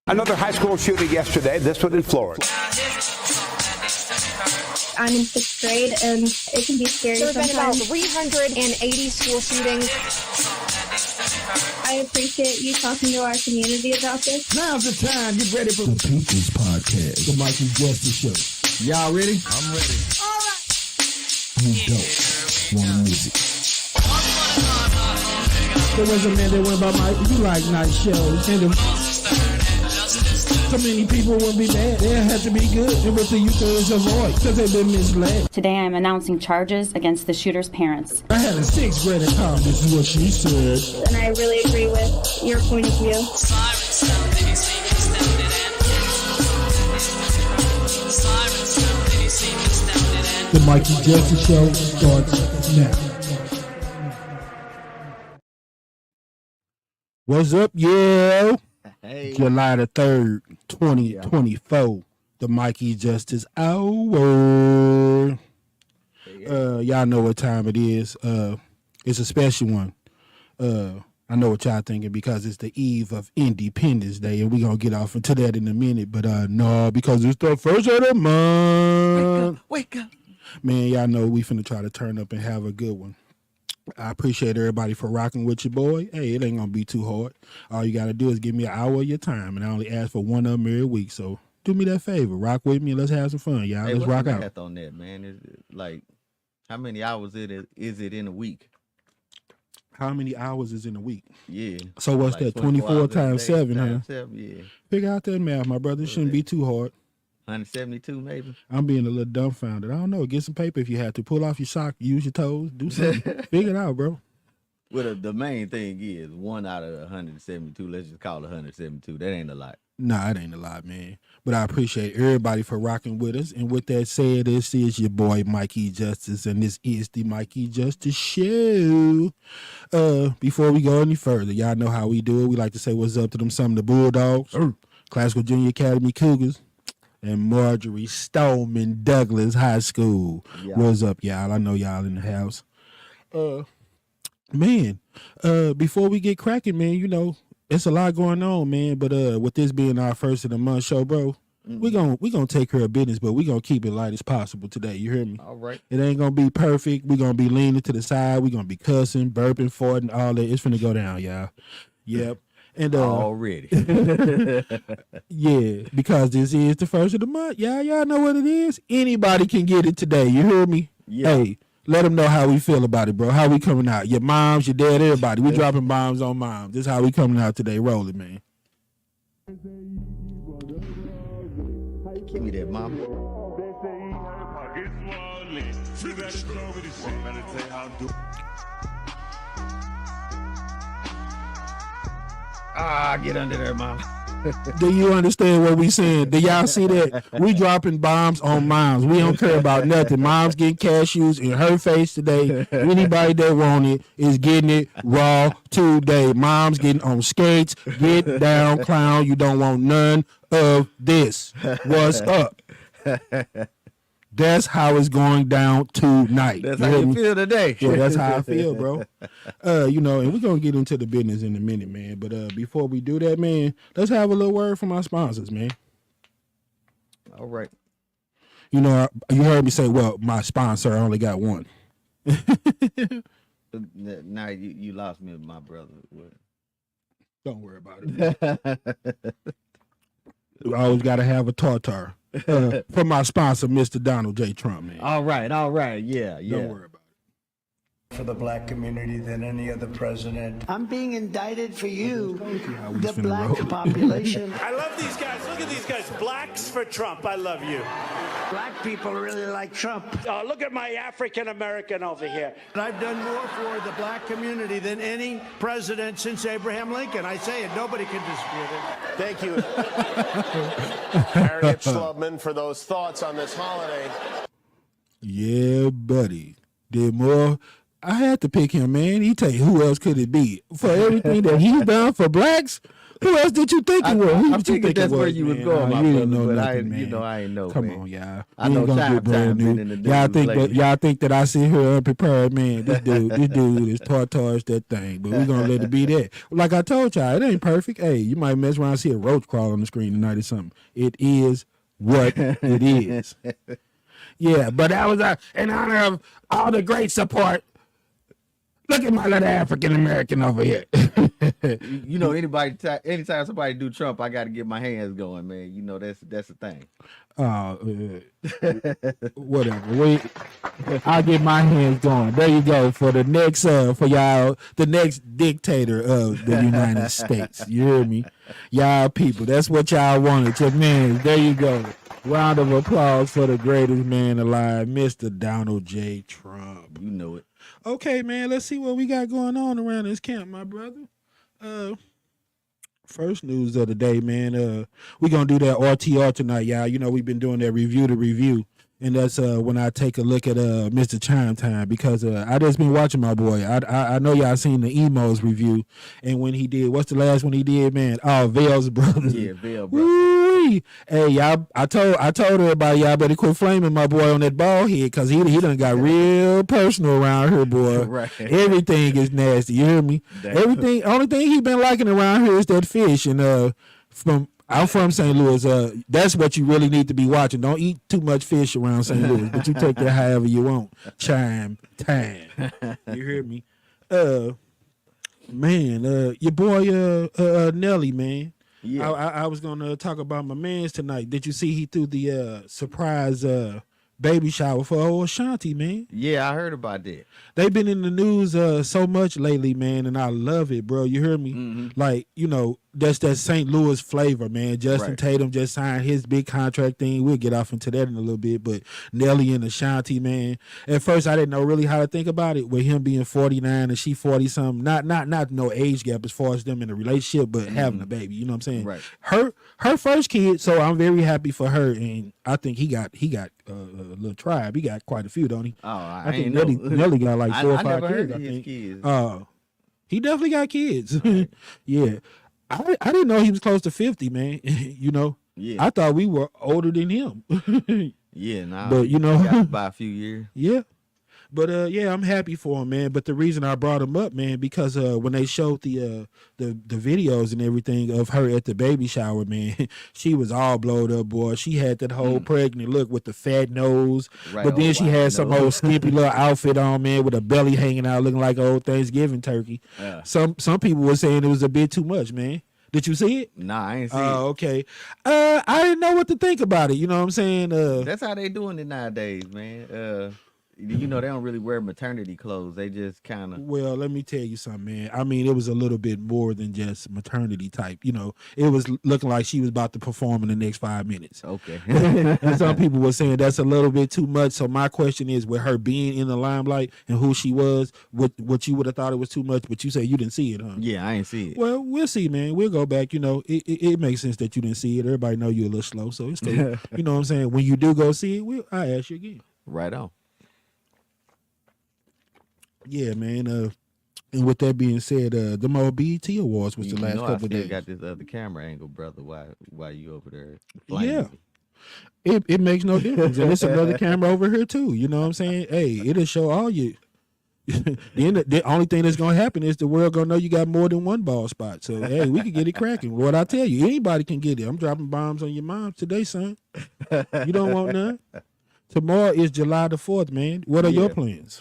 Another high school shooting yesterday, this one in Florida. I'm in 6th grade, and it can be scary sometimes. There have been about 380 school shootings. I appreciate you talking to our community about this. Now's the time. Get ready for the People's Podcast, the Mike and Justice Show. Y'all ready? I'm ready. All right. You don't want music. There was a man that went by Mike. You like night shows. And so many people will be mad. They have to be good. And what the youth is avoid because they've been misled. Today I'm announcing charges against the shooter's parents. I had a 6th grade at college. This is what she said. And I really agree with your point of view. The Mikey Justice Show starts now. What's up, yo? Hey. July the 3rd, 2024. The Mikey Justice Hour. Y'all know what time it is. It's a special one. I know what y'all thinking because it's the eve of Independence Day, and we're going to get off into that in a minute. But no, because it's the first of the month. Wake up. Man, y'all know we finna try to turn up and have a good one. I appreciate everybody for rocking with your boy. Hey, it ain't gonna be too hard. All you gotta do is give me an hour of your time, and I only ask for one of them every week. So do me that favor, rock with me, and let's have some fun, y'all. Hey, let's rock out. Math on that, man? Is it like how many hours is it in a week? How many hours is in a week? Yeah. So what's like that? 24 times 7, huh? 7, yeah. Figure out that math, my brother. It shouldn't be too hard. 172 maybe. I'm being a little dumbfounded. I don't know. Get some paper if you have to. Pull off your sock. Use your toes. Do something. Figure it out, bro. Well, the main thing is 1 out of 172. Let's just call it 172. That ain't a lot. Nah, it ain't a lot, man. But I appreciate everybody for rocking with us. And with that said, this is your boy Mikey Justice, and this is the Mikey Justice Show. Before we go any further, y'all know how we do it. We like to say what's up to them some of the Bulldogs, Classical Junior Academy Cougars, and Marjorie Stoneman Douglas High School. Yeah. What's up, y'all? I know y'all in the house. Man, before we get cracking, man, you know, it's a lot going on, man. But with this being our first of the month show, bro, we gonna take care of business, but we gonna keep it light as possible today. You hear me? All right. It ain't gonna be perfect. We gonna be leaning to the side. We gonna be cussing, burping, farting, all that. It's finna go down, y'all. Yep. And already. Yeah, because this is the first of the month. Y'all know what it is. Anybody can get it today. You hear me? Yeah. Hey, let them know how we feel about it, bro. How we coming out? Your moms, your dad, everybody. We dropping bombs on moms. This is how we coming out today. Roll it, man. Give me that, mama. Get under there, mama. Do you understand what we saying? Do y'all see that? We dropping bombs on moms. We don't care about nothing. Mom's getting cashews in her face today. Anybody that want it is getting it raw today. Mom's getting on skates. Get down, clown. You don't want none of this. What's up? That's how it's going down tonight. That's how you feel today. Yeah, that's how I feel, bro. You know, and we're going to get into the business in a minute, man. But before we do that, man, let's have a little word from our sponsors, man. All right. You know, you heard me say, well, my sponsor only got one. Now you lost me, my brother. Don't worry about it. We always got to have a tartar. From my sponsor, Mr. Donald J. Trump, man. All right. Yeah. Don't worry about it. For the black community than any other president. I'm being indicted for you, the black population. I love these guys. Look at these guys. Blacks for Trump. I love you. Black people really like Trump. Look at my African American over here. I've done more for the black community than any president since Abraham Lincoln. I say it. Nobody can dispute it. Thank you, Harriet Schlubman, for those thoughts on this holiday. Yeah, buddy. Did more. I had to pick him, man. He tell you who else could it be? For everything that he's done for blacks, Who else did you think it was? Who I did you figured think that's it was, where you was man? going, my you brother, didn't know but nothing, man. I ain't know. Come man. on, y'all. I know Chimetime been in the news Y'all think that I sit here unprepared, man. This dude is tartars that thing, but we're gonna let it be that. Like I told y'all, it ain't perfect. Hey, you might mess around and see a roach crawl on the screen tonight or something. It is what it is. Yeah, but that was in honor of all the great support. Look at my little African American over here. You know, anytime somebody do Trump, I got to get my hands going, man. You know, that's the thing. Whatever. I'll get my hands going. There you go for the next for y'all, the next dictator of the United States. You hear me, y'all people? That's what y'all wanted. Your man. There you go. Round of applause for the greatest man alive, Mr. Donald J. Trump. You know it. Okay, man, let's see what we got going on around this camp, my brother. First news of the day, man. We're going to do that RTR tonight, y'all. You know, we've been doing that review to review. And that's when I take a look at Mr. Chimetime, because I just been watching my boy. I know y'all seen the Emos review, and when he did, what's the last one he did, man? Oh, Vale's Brothers. Yeah, Vale Brothers. Woo-wee. Hey, y'all, I told everybody, y'all better quit flaming my boy on that bald head, because he done got real personal around here, boy. Right. Everything is nasty, you hear me? Everything, only thing he been liking around here is that fish, and I'm from St. Louis. That's what you really need to be watching. Don't eat too much fish around St. Louis, but you take that however you want. Chime time. You hear me? Man, your boy Nelly, man. Yeah. I was gonna talk about my man's tonight. Did you see he threw the surprise baby shower for old Ashanti, man? Yeah, I heard about that. They've been in the news so much lately, man, and I love it, bro. You hear me? Mm-hmm. Like, you know, that's that St. Louis flavor, man. Justin Tatum just signed his big contract thing. We'll get off into that in a little bit, but Nelly and Ashanti, man. At first, I didn't know really how to think about it, with him being 49 and she 40-something. Not no age gap as far as them in a relationship, but having a baby. You know what I'm saying? Right. Her first kid, so I'm very happy for her, and I think he got a little tribe. He got quite a few, don't he? Oh, I think Nelly got like 4 or 5 never heard kids. of I his think. kids. He definitely got kids. Yeah. I didn't know he was close to 50, man. You know? Yeah. I thought we were older than him. Yeah, nah. But, you know, got by a few years. Yeah. But yeah, I'm happy for him, man. But the reason I brought him up, man, because when they showed the videos and everything of her at the baby shower, man, she was all blowed up, boy. She had that whole pregnant look with the fat nose, Right, but then she wide had some nose. old skimpy little outfit on, man, with a belly hanging out, looking like an old Thanksgiving turkey. Yeah. Some people were saying it was a bit too much, man. Did you see it? Nah, I ain't see Oh, it. okay. I didn't know what to think about it. You know what I'm saying? That's how they doing it nowadays, man. You know, they don't really wear maternity clothes. They just kind of. Well, let me tell you something, man. I mean, it was a little bit more than just maternity type. You know, it was looking like she was about to perform in the next 5 minutes. Okay. And some people were saying that's a little bit too much. So my question is, with her being in the limelight and who she was, what you would have thought it was too much, but you say you didn't see it, huh? Yeah, I ain't see it. Well, we'll see, man. We'll go back. You know, it makes sense that you didn't see it. Everybody know you're a little slow, so it's cool. You know what I'm saying? When you do go see it, I'll ask you again. Right on. Yeah, man. And with that being said, the old BET Awards was the last couple of days. Got this other camera angle, brother. Why you over there? Yeah. It makes no difference. And it's another camera over here too. You know what I'm saying? Hey, it'll show all you. The only thing that's gonna happen is the world gonna know you got more than one ball spot. So hey, we can get it cracking. What I tell you, anybody can get it. I'm dropping bombs on your mom today, son. You don't want none. Tomorrow is July the 4th, man. What are your plans?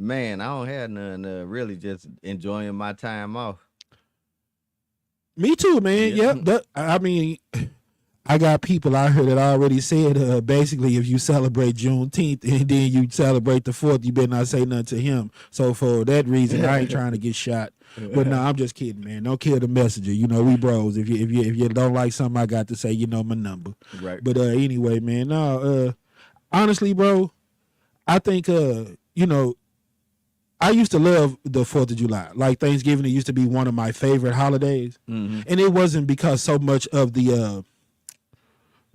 Man, I don't have none. Really, just enjoying my time off. Me too, man. Yeah. Yep. I mean, I got people out here that already said, basically, if you celebrate Juneteenth and then you celebrate the 4th, you better not say nothing to him. So for that reason, I ain't trying to get shot. But no, I'm just kidding, man. Don't kill the messenger. You know, we bros. If you don't like something I got to say, you know my number. Right. But anyway, man. No, honestly, bro, I think you know, I used to love the 4th of July. Like Thanksgiving, it used to be one of my favorite holidays. Mm-hmm. And it wasn't because so much of the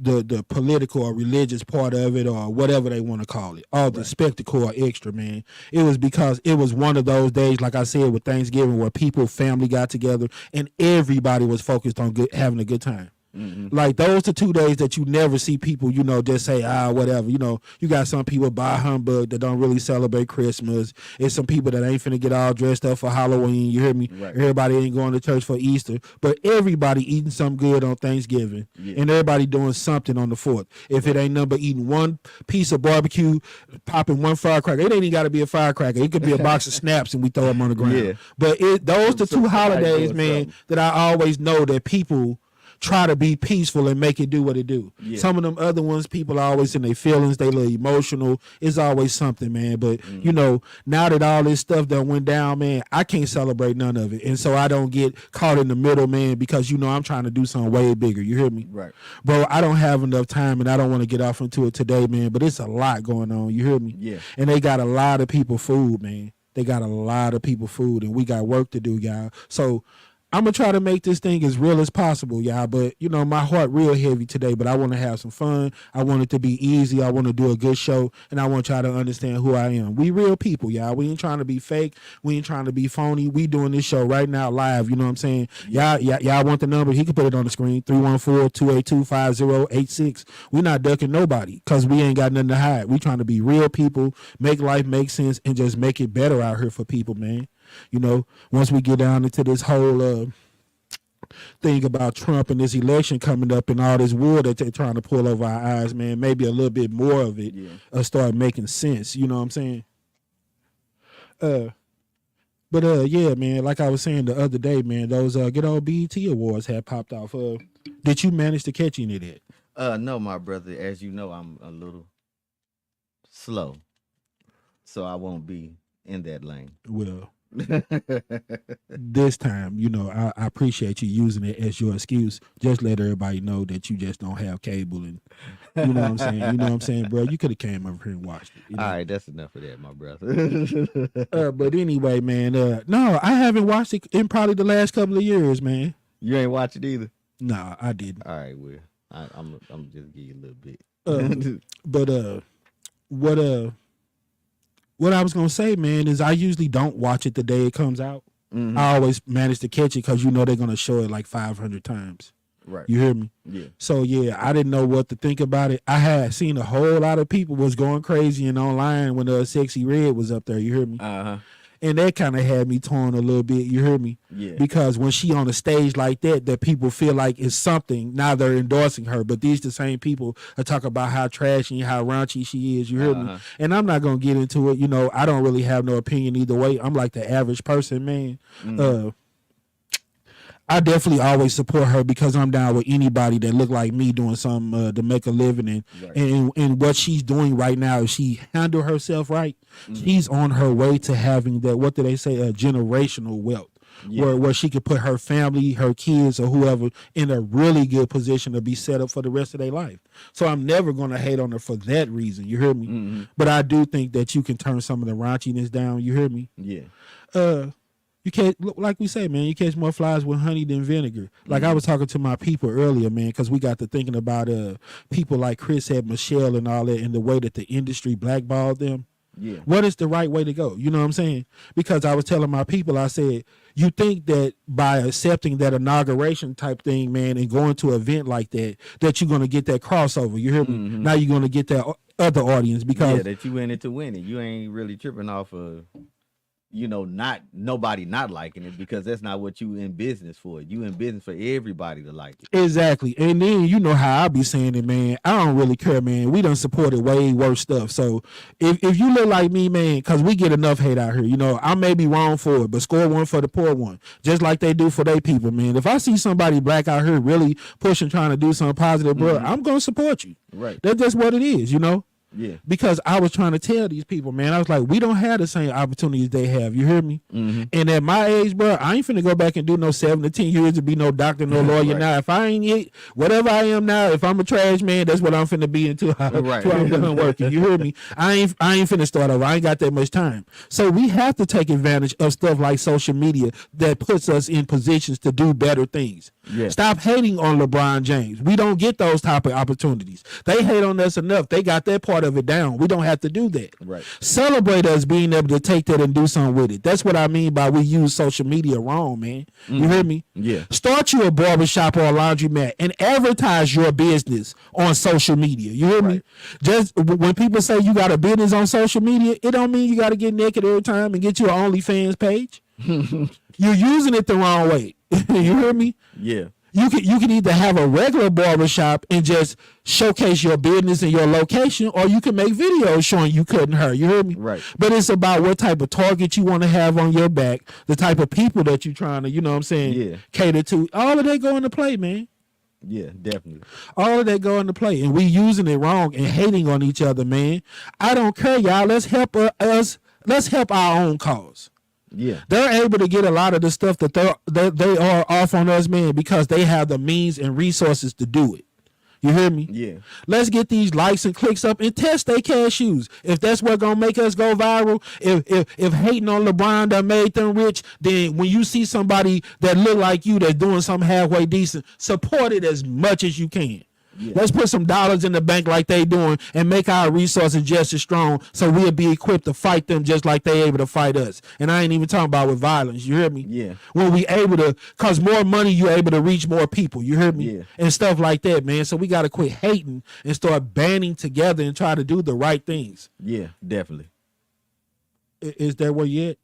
the political or religious part of it or whatever they want to call it, all the spectacle or extra, man. It was because it was one of those days, like I said, with Thanksgiving, where people, family got together and everybody was focused on having a good time. Like those the 2 days that you never see people, just say, whatever. You got some people buy humbug that don't really celebrate Christmas. It's some people that ain't finna get all dressed up for Halloween. You hear me? Right. Everybody ain't going to church for Easter, but everybody eating something good on Thanksgiving, and everybody doing something on the 4th. If it ain't nothing but eating one piece of barbecue, popping one firecracker, it ain't even got to be a firecracker. It could be a box of snaps and we throw them on the ground. Yeah. But those the two holidays, man, that I always know that people try to be peaceful and make it do what it do. Yeah. Some of them other ones, people are always in their feelings. They look emotional. It's always something, man. But, now that all this stuff that went down, man, I can't celebrate none of it. And so I don't get caught in the middle, man, because, I'm trying to do something way bigger. You hear me? Right. Bro, I don't have enough time, and I don't want to get off into it today, man, but it's a lot going on. You hear me? Yeah. And they got a lot of people food, man. They got a lot of people food, and we got work to do, y'all. So I'm going to try to make this thing as real as possible, y'all. But, my heart real heavy today, but I want to have some fun. I want it to be easy. I want to do a good show, and I want y'all to understand who I am. We real people, y'all. We ain't trying to be fake. We ain't trying to be phony. We doing this show right now live, you know what I'm saying? Y'all want the number? He can put it on the screen, 314-282-5086. We not ducking nobody because we ain't got nothing to hide. We trying to be real people, make life make sense, and just make it better out here for people, man. Once we get down into this whole thing about Trump and this election coming up and all this wool that they're trying to pull over our eyes, man, maybe a little bit more of it start making sense. You know what I'm saying? Yeah, man, like I was saying the other day, man, those good old BET awards had popped off. Did you manage to catch any of that? No, my brother. As you know, I'm a little slow, so I won't be in that lane. Well, this time, I appreciate you using it as your excuse. Just let everybody know that you just don't have cable, and you know what I'm saying. You know what I'm saying, bro. You could have came over here and watched it. All right, that's enough of that, my brother. But anyway, man, no, I haven't watched it in probably the last couple of years, man. You ain't watch it either? No, I didn't. All right, well, I'm just give you a little bit. But what I was gonna say, man, is I usually don't watch it the day it comes out. Mm-hmm. I always manage to catch it because they're gonna show it like 500 times. Right. You hear me? Yeah. So yeah, I didn't know what to think about it. I had seen a whole lot of people was going crazy and online when Sexy Red was up there. You hear me? And that kind of had me torn a little bit. You hear me? Yeah. Because when she on a stage like that people feel like it's something. Now they're endorsing her, but these the same people that talk about how trashy and how raunchy she is. You hear me? And I'm not gonna get into it. I don't really have no opinion either way. I'm like the average person, man. Mm-hmm. I definitely always support her because I'm down with anybody that look like me doing something to make a living. And what she's doing right now, if she handle herself right, she's on her way to having that, what do they say, a generational wealth. Yeah. Where she could put her family, her kids, or whoever in a really good position to be set up for the rest of their life. So I'm never going to hate on her for that reason. You hear me? Mm-hmm. But I do think that you can turn some of the raunchiness down. You hear me? Yeah. You can't, like we say, man, you catch more flies with honey than vinegar. Like I was talking to my people earlier, man, because we got to thinking about people like Chris had Michelle and all that, and the way that the industry blackballed them. Yeah. What is the right way to go? You know what I'm saying? Because I was telling my people, I said, you think that by accepting that inauguration type thing, man, and going to an event like that you're going to get that crossover. You hear me? Mm-hmm. Now you're going to get that other audience because that you in it to win it. You ain't really tripping off of nobody not liking it, because that's not what you in business for. You in business for everybody to like it. Exactly. And then how I be saying it, man, I don't really care, man. We done supported way worse stuff. So if you look like me, man, because we get enough hate out here, I may be wrong for it, but score one for the poor one, just like they do for their people, man. If I see somebody black out here really pushing, trying to do something positive, bro, I'm going to support you. Right. That's just what it is, Yeah. Because I was trying to tell these people, man, I was like, we don't have the same opportunities they have. You hear me? Mm-hmm. And at my age, bro, I ain't finna go back and do no 7 to 10 years to be no doctor, no lawyer. Right. Now, if I ain't whatever I am now, if I'm a trash man, that's what I'm finna be until I'm done working. You hear me? I ain't finna start over. I ain't got that much time. So we have to take advantage of stuff like social media that puts us in positions to do better things. Yeah. Stop hating on LeBron James. We don't get those type of opportunities. They hate on us enough. They got that part of it down. We don't have to do that. Right. Celebrate us being able to take that and do something with it. That's what I mean by we use social media wrong, man. You hear me? Yeah. Start you a barbershop or a laundromat and advertise your business on social media. You hear me? Just when people say you got a business on social media, it don't mean you got to get naked every time and get you an OnlyFans page. You're using it the wrong way. You hear me? Yeah. You can either have a regular barbershop and just showcase your business and your location, or you can make videos showing you cutting hair. You hear me? Right. But it's about what type of target you want to have on your back, the type of people that you're trying to, you know what I'm saying, cater to. All of that go into play, man. Yeah, definitely. All of that go into play, and we using it wrong and hating on each other, man. I don't care, y'all. Let's help us. Let's help our own cause. Yeah. They're able to get a lot of the stuff that they are off on us, man, because they have the means and resources to do it. You hear me? Yeah. Let's get these likes and clicks up and test their cashews. If that's what's gonna make us go viral, if hating on LeBron that made them rich, then when you see somebody that look like you that's doing something halfway decent, support it as much as you can. Yeah. Let's put some dollars in the bank like they doing and make our resources just as strong so we'll be equipped to fight them just like they able to fight us. And I ain't even talking about with violence. You hear me? Yeah. When we able to, cause more money, you able to reach more people. You hear me? Yeah. And stuff like that, man. So we got to quit hating and start banding together and try to do the right things. Yeah, definitely. Is that where you at?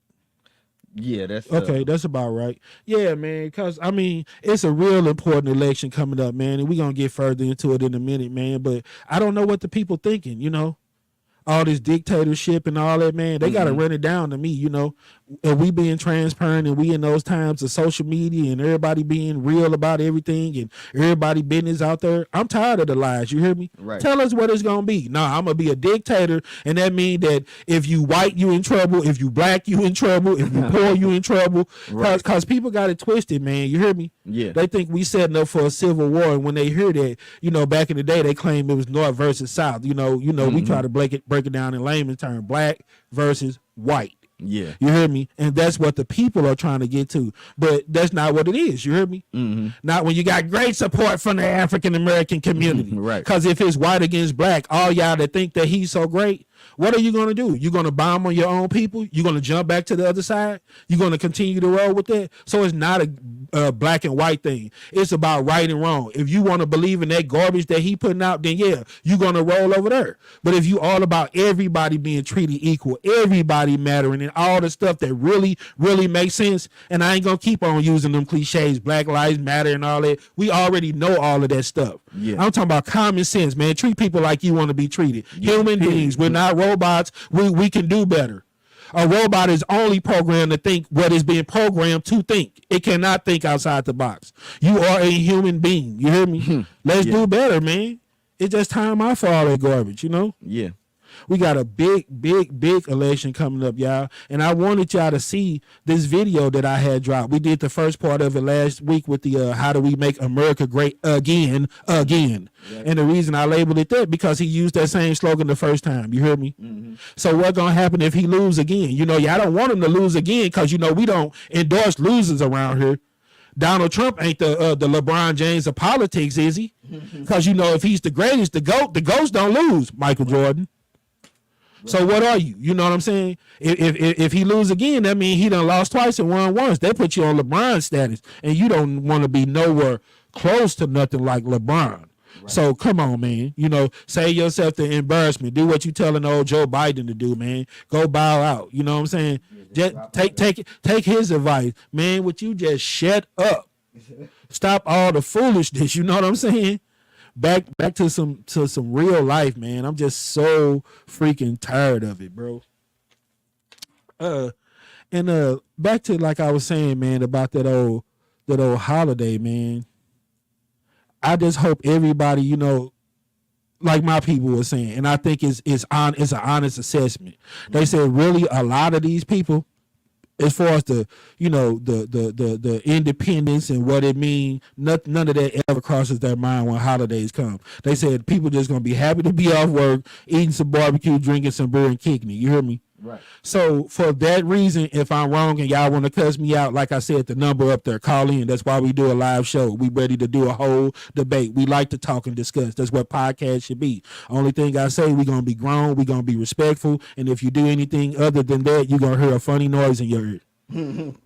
Yeah, that's okay. That's about right. Yeah, man. Because I mean, it's a real important election coming up, man, and we're gonna get further into it in a minute, man. But I don't know what the people thinking. You know, all this dictatorship and all that, man. They gotta run it down to me. You know, and we being transparent, and we in those times of social media and everybody being real about everything and everybody business out there. I'm tired of the lies. You hear me? Right. Tell us what it's gonna be. No, I'm gonna be a dictator, and that means that if you white, you in trouble. If you black, you in trouble. If you poor, you in trouble. Right. Cause people got it twisted, man. You hear me? Yeah. They think we setting up for a civil war, and when they hear that, you know, back in the day, they claim it was North versus South. You know, we try to break it down in layman's terms: black versus white. Yeah. You hear me? And that's what the people are trying to get to. But that's not what it is. You hear me? Mm-hmm. Not when you got great support from the African American community. Right. Because if it's white against black, all y'all that think that he's so great, what are you going to do? You're going to bomb on your own people? You're going to jump back to the other side? You're going to continue to roll with that? So it's not a black and white thing. It's about right and wrong. If you want to believe in that garbage that he putting out, then yeah, you're going to roll over there. But if you all about everybody being treated equal, everybody mattering, and all the stuff that really, really makes sense, and I ain't going to keep on using them cliches, Black Lives Matter and all that. We already know all of that stuff. Yeah. I'm talking about common sense, man. Treat people like you want to be treated. Human beings. We're not robots. We can do better. A robot is only programmed to think what is being programmed to think. It cannot think outside the box. You are a human being. You hear me? Let's do better, man. It's just time out for all that garbage, you know? Yeah. We got a big election coming up, y'all. And I wanted y'all to see this video that I had dropped. We did the first part of it last week with the How Do We Make America Great Again. Yep. And the reason I labeled it that, because he used that same slogan the first time. You hear me? Mm-hmm. So what's going to happen if he lose again? You know, y'all don't want him to lose again because, you know, we don't endorse losers around here. Donald Trump ain't the LeBron James of politics, is he? Because, you know, if he's the greatest, the GOATs don't lose, Michael Jordan. So what are you? You know what I'm saying? If he lose again, that means he done lost twice and won once. They put you on LeBron status, and you don't want to be nowhere close to nothing like LeBron. Right. So come on, man. You know, save yourself the embarrassment. Do what you telling old Joe Biden to do, man. Go bow out. You know what I'm saying? Just take his advice, man. Would you just shut up? Stop all the foolishness. You know what I'm saying? Back to some real life, man. I'm just so freaking tired of it, bro. And back to, like I was saying, man, about that old holiday, man. I just hope everybody, you know, like my people were saying, and I think it's an honest assessment. They said really a lot of these people, as far as the the independence and what it means, none of that ever crosses their mind when holidays come. They said people just gonna be happy to be off work, eating some barbecue, drinking some beer, and kicking it. You hear me? Right. So for that reason, if I'm wrong and y'all want to cuss me out, like I said, the number up there, call in. That's why we do a live show. We ready to do a whole debate. We like to talk and discuss. That's what podcasts should be. Only thing I say, we gonna be grown, we gonna be respectful, and if you do anything other than that, you gonna hear a funny noise in your ear.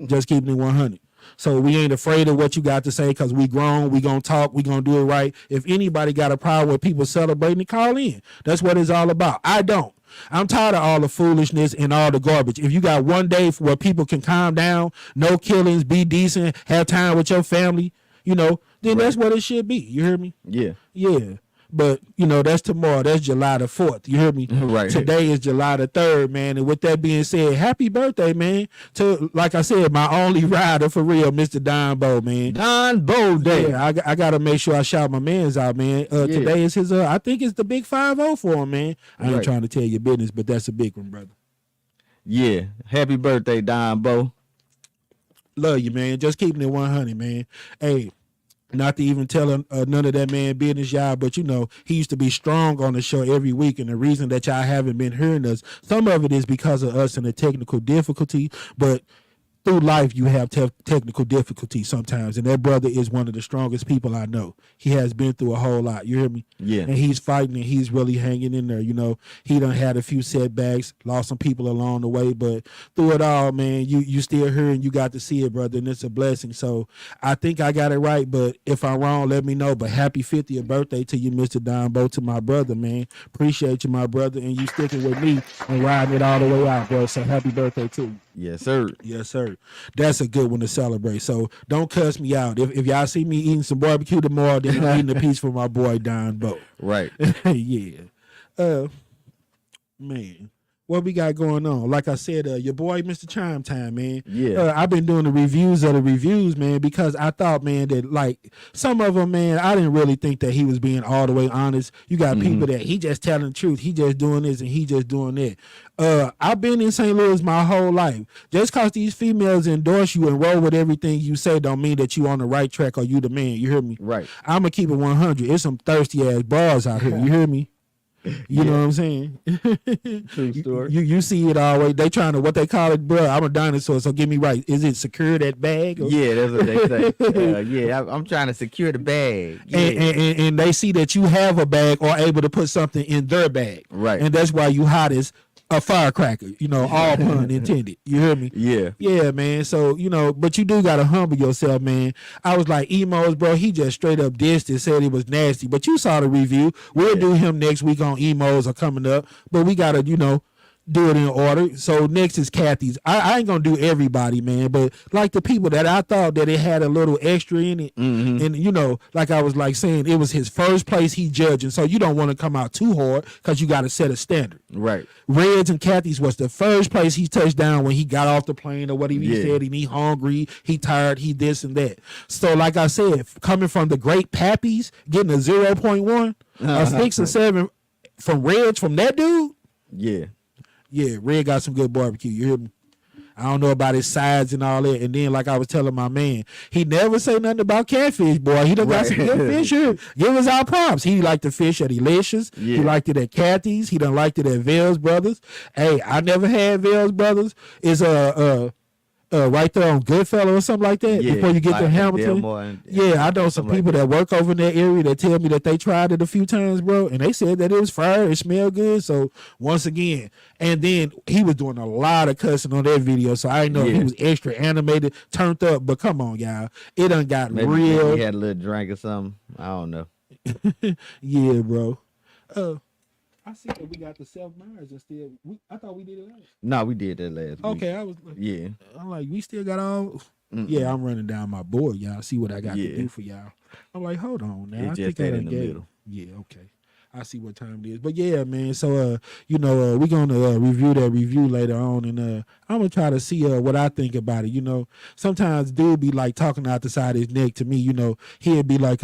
Just keeping it 100. So we ain't afraid of what you got to say because we grown, we gonna talk, we gonna do it right. If anybody got a problem with people celebrating, call in. That's what it's all about. I don't. I'm tired of all the foolishness and all the garbage. If you got one day where people can calm down, no killings, be decent, have time with your family, then that's what it should be. You hear me? Yeah. Yeah. But, that's tomorrow. That's July the 4th. You hear me? Right. Today is July the 3rd, man. And with that being said, happy birthday, man. To, like I said, my only rider for real, Mr. Don Bo, man. Don Bo Day. Yeah, I got to make sure I shout my mans out, man. Today is his, I think it's the big 5-0 for him, man. I ain't trying to tell you business, but that's a big one, brother. Yeah. Happy birthday, Don Bo. Love you, man. Just keeping it 100, man. Hey. Not to even tell none of that man business, y'all, but he used to be strong on the show every week, and the reason that y'all haven't been hearing us, some of it is because of us and the technical difficulty, but through life you have technical difficulties sometimes, and that brother is one of the strongest people I know. He has been through a whole lot, you hear me? Yeah. And he's fighting, and he's really hanging in there. He done had a few setbacks, lost some people along the way, but through it all, man, you still here and you got to see it, brother, and it's a blessing. So I think I got it right, but if I'm wrong, let me know. But happy 50th birthday to you, Mr. Don Bo, to my brother, man. Appreciate you, my brother, and you sticking with me and riding it all the way out, bro. So happy birthday to you. Yes, sir. Yes, sir. That's a good one to celebrate. So don't cuss me out. If y'all see me eating some barbecue tomorrow, then I'm eating a piece for my boy Don Bo. Right. Yeah. Man, what we got going on? Like I said, your boy Mr. Chimetime, man. Yeah. I've been doing the reviews of the reviews, man, because I thought, man, that like some of them, man, I didn't really think that he was being all the way honest. You got people that he just telling the truth. He just doing this and he just doing that. I've been in St. Louis my whole life. Just cause these females endorse you and roll with everything you say don't mean that you on the right track or you the man. You hear me? Right. I'm gonna keep it 100. It's some thirsty ass bars out here. You hear me? You know what I'm saying? True story. You see it always. They trying to, what they call it, bro. I'm a dinosaur, so get me right. Is it secure that bag? Or? Yeah, that's what they say. I'm trying to secure the bag. Yeah. And they see that you have a bag or able to put something in their bag. Right. And that's why you hot as a firecracker, all pun intended. You hear me? Yeah. Yeah, man. So, but you do got to humble yourself, man. I was like, Emos, bro, he just straight up dissed and said it was nasty. But you saw the review. We'll do him next week on Emos are coming up. But we got to, do it in order. So next is Kathy's. I ain't gonna do everybody, man, but like the people that I thought that it had a little extra in it, and like I was like saying, it was his first place he judging, so you don't want to come out too hard because you got to set a standard. Right. Reds and Kathy's was the first place he touched down when he got off the plane or whatever he said, and he hungry, he tired, he this and that. So like I said, coming from the great Pappies, getting a 0.1, a 6 or 7 from Reds from that dude. Yeah. Yeah, Red got some good barbecue. You hear me? I don't know about his sides and all that. And then, like I was telling my man, he never say nothing about catfish, boy. He done got some good fish here. Give us our props. He liked the fish at Delicious. Yeah. He liked it at Kathy's. He done liked it at Vale's Brothers. Hey, I never had Vale's Brothers. It's right there on Goodfellow or something like that. Before you get to Hamilton. I know some people that work over in that area that tell me that they tried it a few times, bro, and they said that it was fire, it smelled good. So once again, and then he was doing a lot of cussing on that video, so I didn't know if he was extra animated, turned up, but come on, y'all, it done got real. Maybe he had a little drink or something. I don't know. Yeah, bro. I see that we got the self-Myers and still. I thought we did it last. No, we did that last week. Okay, I was. Yeah. I'm like, we still got all. Yeah, I'm running down my board, y'all. See what I got to do for y'all. I'm like, hold on now. It's just that in the middle. Yeah, okay. I see what time it is. But yeah, man. So we're gonna review that review later on, and I'm gonna try to see what I think about it. Sometimes dude be like talking out the side of his neck to me. He'd be like,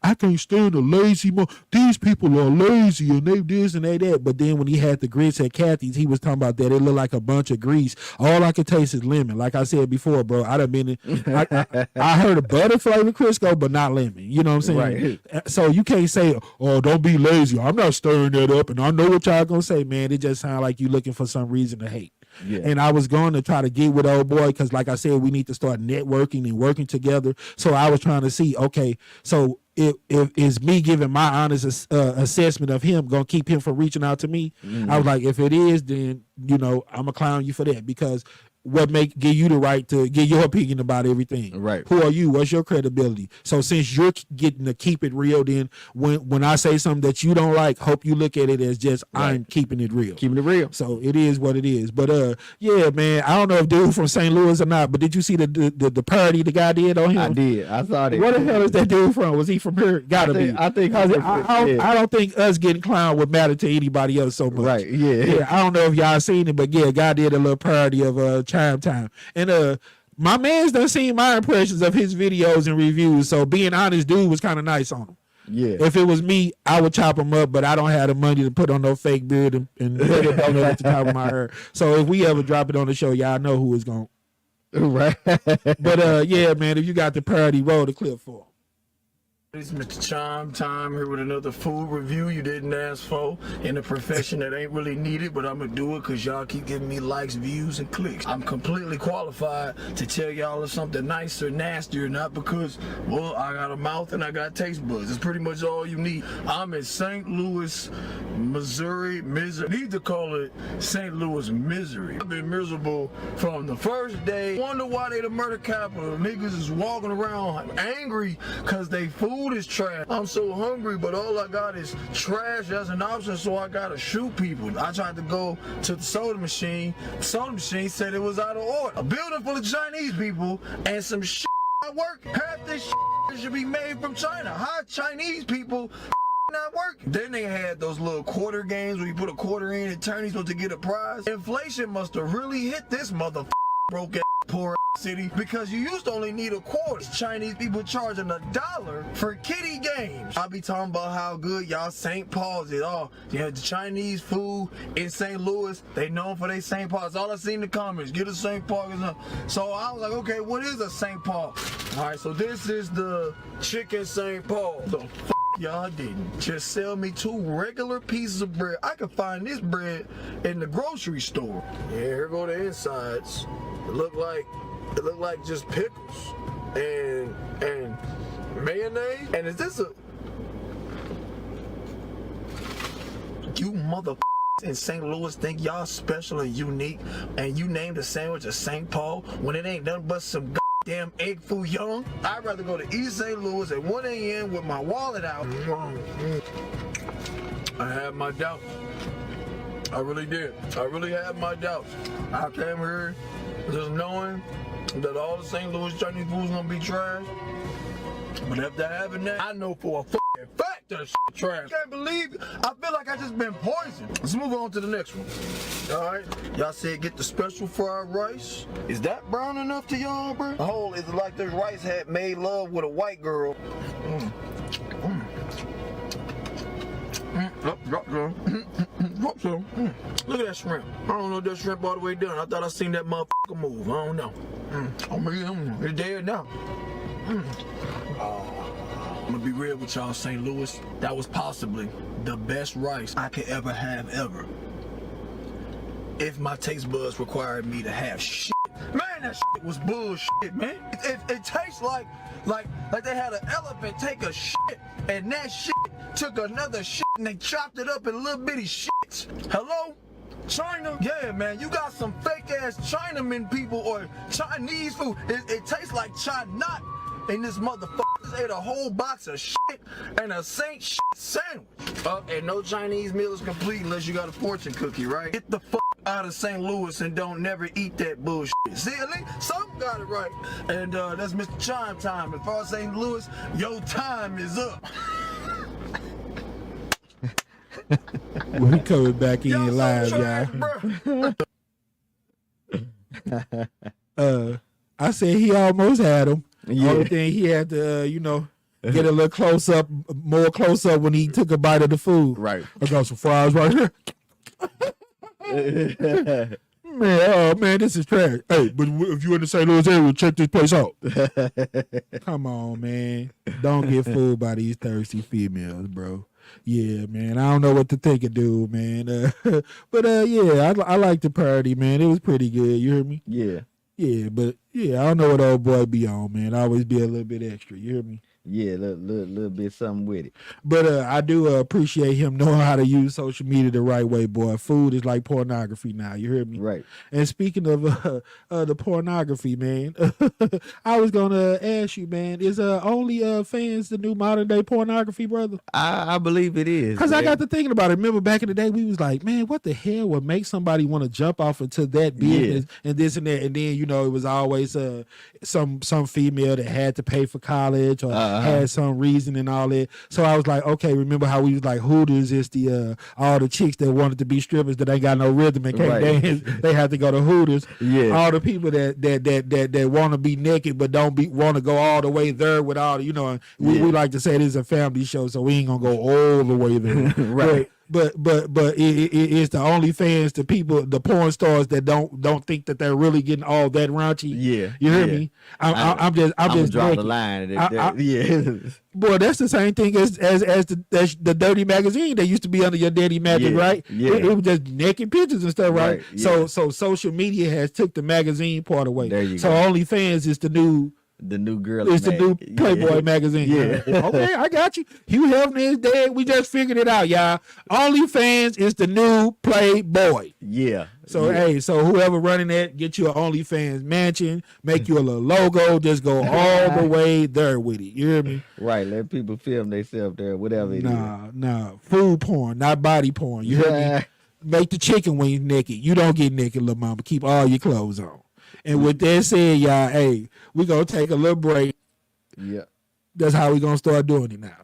I can't stand a lazy these people are lazy and they this and they that. But then when he had the grits at Kathy's, he was talking about that. It looked like a bunch of grease. All I could taste is lemon. Like I said before, bro, I done been I heard a butter flavor Crisco, but not lemon. You know what I'm saying? Right. So you can't say, oh, don't be lazy. I'm not stirring that up. And I know what y'all gonna say, man. It just sounds like you looking for some reason to hate. Yeah. And I was going to try to get with old boy because, like I said, we need to start networking and working together. So I was trying to see, okay, so if is me giving my honest assessment of him gonna keep him from reaching out to me? I was like, if it is, then I'm gonna clown you for that, because what give you the right to get your opinion about everything? Right. Who are you? What's your credibility? So since you're getting to keep it real, then when I say something that you don't like, hope you look at it as just I'm keeping it real. Keeping it real. So it is what it is. But yeah, man, I don't know if dude from St. Louis or not, but did you see the parody the guy did on him? I did. I saw that. Where the hell is that dude from? Was he from here? Gotta be. I think I don't think us getting clowned would matter to anybody else so much. Right. Yeah. I don't know if y'all seen it, but yeah, guy did a little parody of Chimetime. And my man's done seen my impressions of his videos and reviews, so being honest, dude was kind of nice on him. Yeah. If it was me, I would chop him up, but I don't have the money to put on no fake beard and put it on at the top of my hair. So if we ever drop it on the show, y'all know who is going. Right. But yeah, man, if you got the parody, roll the clip for him. It's Mr. Chimetime here with another food review you didn't ask for in a profession that ain't really needed, but I'm gonna do it because y'all keep giving me likes, views, and clicks. I'm completely qualified to tell y'all if something nice or nasty or not, because, well, I got a mouth and I got taste buds. It's pretty much all you need. I'm in St. Louis, Missouri. Need to call it St. Louis misery. I've been miserable from the first day. Wonder why they the murder capital. Niggas is walking around angry because they food is trash. I'm so hungry, but all I got is trash as an option, so I gotta shoot people. I tried to go to the soda machine. The soda machine said it was out of order. A building full of Chinese people and some shit not working. Half this shit should be made from China. How Chinese people not working? Then they had those little quarter games where you put a quarter in and turn supposed to get a prize. Inflation must have really hit this motherfucker broke ass poor ass city, because you used to only need a quarter. Chinese people charging $1 for kitty games. I be talking about how good y'all St. Paul's is. Oh, yeah, the Chinese food in St. Louis, they known for their St. Paul. That's all I see in the comments. Get a St. Paul. So I was like, okay, what is a St. Paul? All right, so this is the chicken St. Paul. The y'all didn't just sell me 2 regular pieces of bread. I could find this bread in the grocery store. Yeah, here go the insides. It look like just pickles and mayonnaise. And is this you motherfuckers in St. Louis think y'all special and unique, and you named a sandwich a St. Paul when it ain't nothing but some damn egg foo young? I'd rather go to East St. Louis at 1 a.m. with my wallet out. I had my doubts. I really did. I really had my doubts. I came here just knowing that all the St. Louis Chinese food's gonna be trash. But after having that, I know for a fact that shit trash. I can't believe it. I feel like I just been poisoned. Let's move on to the next one. All right, y'all said get the special fried rice. Is that brown enough to y'all, bro? The whole is like this rice had made love with a white girl. Look at that shrimp. I don't know if that shrimp all the way done. I thought I seen that motherfucker move. I don't know. It's dead now. I'm gonna be real with y'all, St. Louis. That was possibly the best rice I could ever have ever. If my taste buds required me to have shit. Man, that shit was bullshit, man. It tastes like they had an elephant take a shit, and that shit took another shit and they chopped it up in little bitty shits. Hello? China? Yeah, man, you got some fake ass Chinaman people or Chinese food. It tastes like China in this motherfucker. Ate a whole box of shit and a Saint shit sandwich. And no Chinese meal is complete unless you got a fortune cookie, right? Get the fuck out of St. Louis and don't never eat that bullshit. See, at least some got it right. And that's Mr. Chimetime. As far as St. Louis, your time is up. We coming back in live, y'all. I said he almost had him. Yeah. Only thing he had to, get a little close up, more close up when he took a bite of the food. Right. I got some fries right here. Man, this is trash. Hey, but if you in the St. Louis area, check this place out. Come on, man. Don't get fooled by these thirsty females, bro. Yeah, man. I don't know what to think of, dude, man. But yeah, I like the parody, man. It was pretty good. You hear me? Yeah. Yeah, but yeah, I don't know what old boy be on, man. I always be a little bit extra. You hear me? Yeah, little bit something with it. But I do appreciate him knowing how to use social media the right way, boy. Food is like pornography now. You hear me? Right. And speaking of the pornography, man, I was gonna ask you, man, is OnlyFans the new modern day pornography, brother? I believe it is. Because I got to thinking about it. Remember back in the day, we was like, man, what the hell would make somebody want to jump off into that business and this and that? And then, it was always some female that had to pay for college or had some reason and all that. So I was like, okay, remember how we was like, Hooters is the all the chicks that wanted to be strippers that ain't got no rhythm and can't dance, they had to go to Hooters. Yeah. All the people that want to be naked but don't want to go all the way there with all the, we like to say this is a family show, so we ain't gonna go all the way there. Right. But it's the OnlyFans, the people, the porn stars that don't think that they're really getting all that raunchy. Yeah, you hear me? I'm just draw the line. Boy, that's the same thing as the Dirty Magazine that used to be under your daddy magic, right? Yeah. It was just naked pictures and stuff, right? Yeah. So social media has took the magazine part away. There you so go. OnlyFans is the new girl. It's the new Playboy magazine. Yeah. Okay, I got you. Hugh Hefner is dead. We just figured it out, y'all. OnlyFans is the new Playboy. Yeah. So hey, so whoever running that, get you an OnlyFans mansion, make you a little logo, just go all the way there with it. You hear me? Right. Let people film themselves there, whatever it is. Nah. Food porn, not body porn. You hear me? Make the chicken wings naked. You don't get naked, little mama. Keep all your clothes on. And with that said, y'all, hey, we gonna take a little break. Yeah. That's how we gonna start doing it now.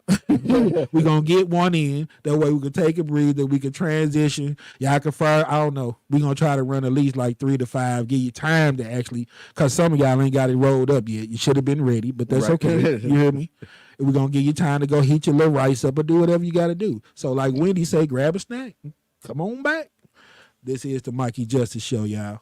We gonna get one in. That way we can take a breather. We can transition. Y'all can fire. I don't know. We gonna try to run at least like 3 to 5. Give you time to actually, cause some of y'all ain't got it rolled up yet. You should have been ready, but that's okay. You hear me? We're gonna give you time to go heat your little rice up or do whatever you gotta do. So like Wendy say, grab a snack. Come on back. This is the Mikey Justice Show, y'all.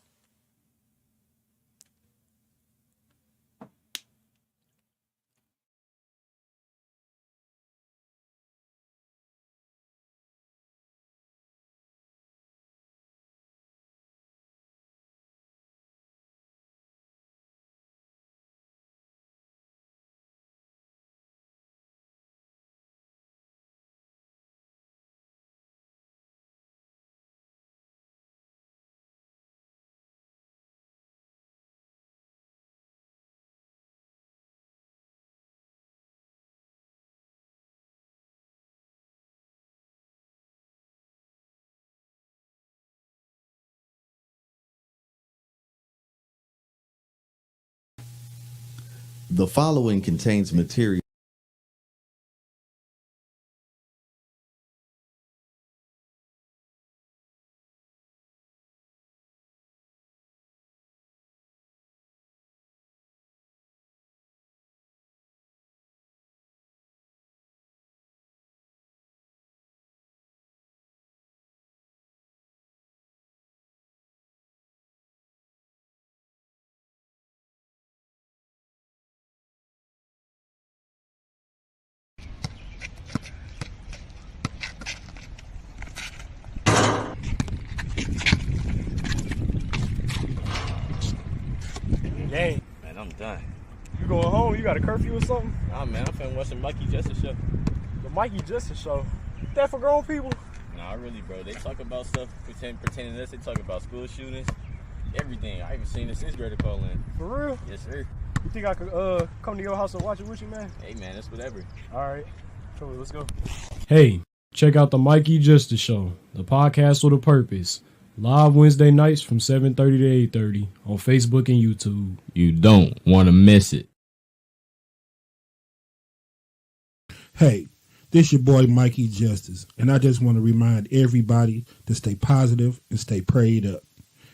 The following contains material. Dang. Man, I'm done. You going home? You got a curfew or something? Nah, man, I'm finna watch the Mikey Justice Show. The Mikey Justice Show? That for grown people? Nah, really, bro. They talk about stuff, pretending this. They talk about school shootings, everything. I even seen a 6th grader call in. For real? Yes, sir. You think I could come to your house and watch it with you, man? Hey, man, that's whatever. All right. Cool, let's go. Hey, check out the Mikey Justice Show, the podcast with a purpose. Live Wednesday nights from 7:30 to 8:30 on Facebook and YouTube. You don't want to miss it. Hey, this your boy Mikey Justice, and I just want to remind everybody to stay positive and stay prayed up.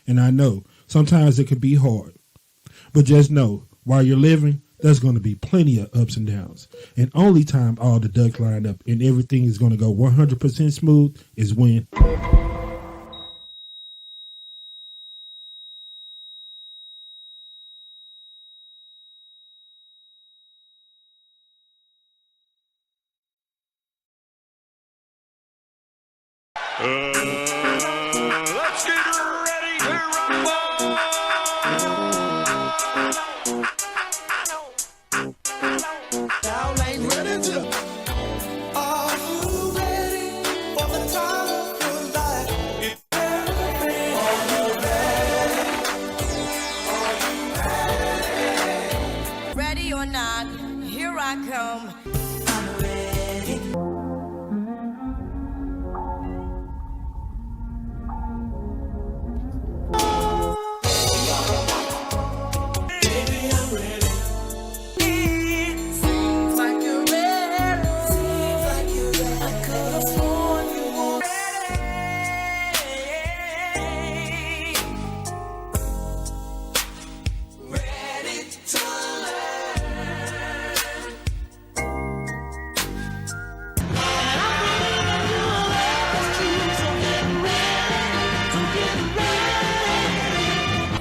And I know sometimes it can be hard, but just know while you're living, there's going to be plenty of ups and downs. And only time all the ducks line up and everything is going to go 100% smooth is when Let's get ready to rumble. Y'all ain't ready to. Are you ready for the time of your life? Are you ready? Are you ready? Ready or not, here I come. I'm ready. Baby, I'm ready. Seems like you're ready. Seems like you're ready. I could have sworn you were ready. Ready to learn.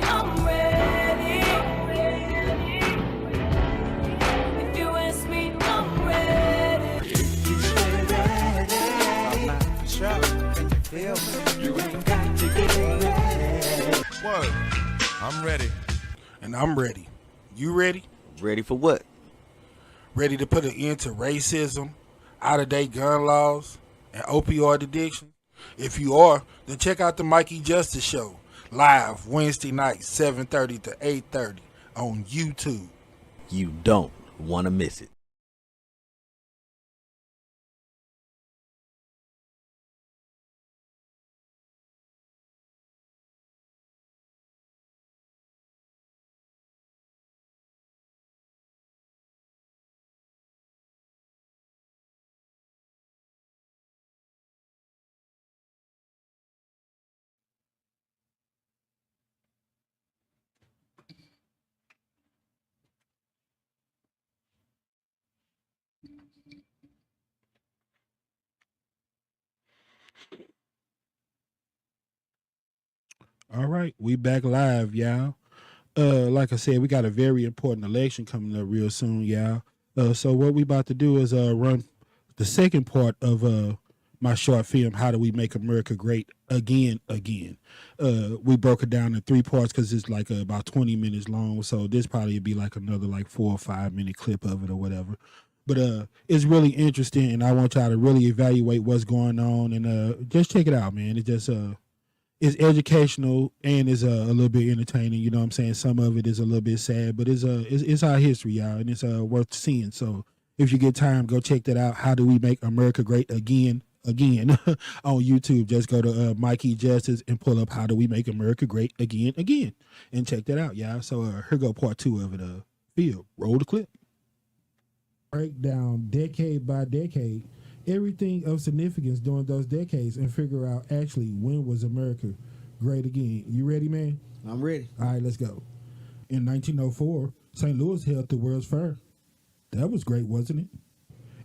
I'm ready. If you ask me, I'm ready. Word. I'm ready. and I'm ready. You ready? Ready for what? Ready to put an end to racism, out-of-date gun laws, and opioid addiction? If you are, then check out the Mikey Justice Show, live Wednesday nights, 7:30 to 8:30 on YouTube. You don't want to miss it. All right, we back live, y'all. Like I said, we got a very important election coming up real soon, y'all. So what we about to do is run the second part of my short film, How Do We Make America Great Again? We broke it down in 3 parts because it's like about 20 minutes long. So this probably would be like another like 4 or 5 minute clip of it or whatever. But it's really interesting, and I want y'all to really evaluate what's going on and just check it out, man. It just it's educational and it's a little bit entertaining. You know what I'm saying? Some of it is a little bit sad, but it's our history, y'all, and it's worth seeing. So if you get time, go check that out. How Do We Make America Great Again on YouTube. Just go to Mikey Justice and pull up How Do We Make America Great Again, and check that out, y'all. So here go part 2 of it. Phil, roll the clip. Break down decade by decade everything of significance during those decades and figure out actually when was America great again. You ready, man? I'm ready. All right, let's go. In 1904, St. Louis held the World's Fair. That was great, wasn't it?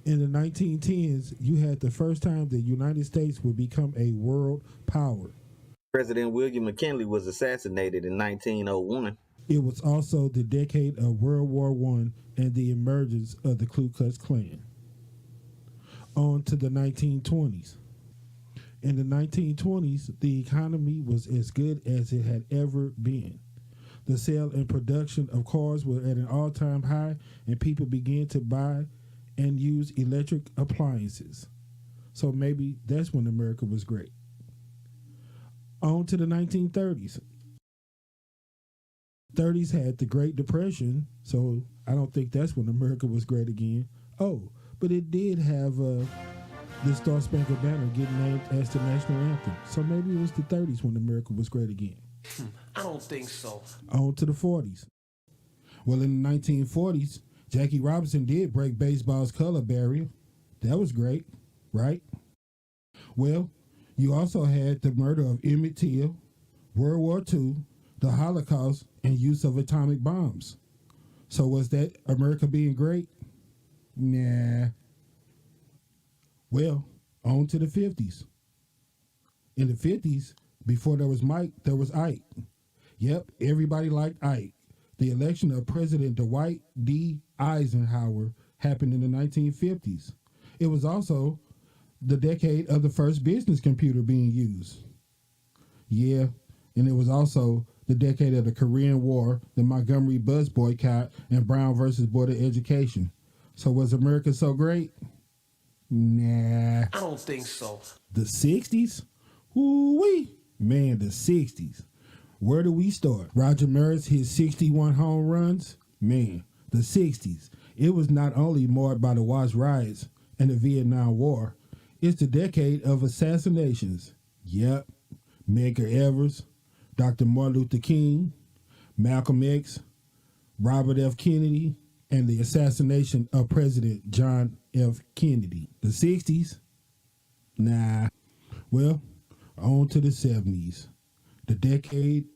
In the 1910s, you had the first time the United States would become a world power. President William McKinley was assassinated in 1901. It was also the decade of World War I and the emergence of the Ku Klux Klan. On to the 1920s. In the 1920s, the economy was as good as it had ever been. The sale and production of cars were at an all-time high, and people began to buy and use electric appliances. So maybe that's when America was great. On to the 1930s. 30s had the Great Depression, so I don't think that's when America was great again. Oh, but it did have the Star Spangled Banner getting named as the national anthem. So maybe it was the 30s when America was great again. I don't think so. On to the 40s. Well, in the 1940s, Jackie Robinson did break baseball's color barrier. That was great, right? Well, you also had the murder of Emmett Till, World War II, the Holocaust, and use of atomic bombs. So was that America being great? Nah. Well, on to the 50s. In the 50s, before there was Mike, there was Ike. Yep, everybody liked Ike. The election of President Dwight D. Eisenhower happened in the 1950s. It was also the decade of the first business computer being used. Yeah, and it was also the decade of the Korean War, the Montgomery bus boycott, and Brown versus Board of Education. So was America so great? Nah. I don't think so. The 60s? Woo-wee. Man, the 60s. Where do we start? Roger Maris hit 61 home runs? Man, the 60s. It was not only marred by the Watts riots and the Vietnam War, it's the decade of assassinations. Yep. Medgar Evers, Dr. Martin Luther King, Malcolm X, Robert F. Kennedy, and the assassination of President John F. Kennedy. The 60s? Nah. Well, on to the 70s. The decade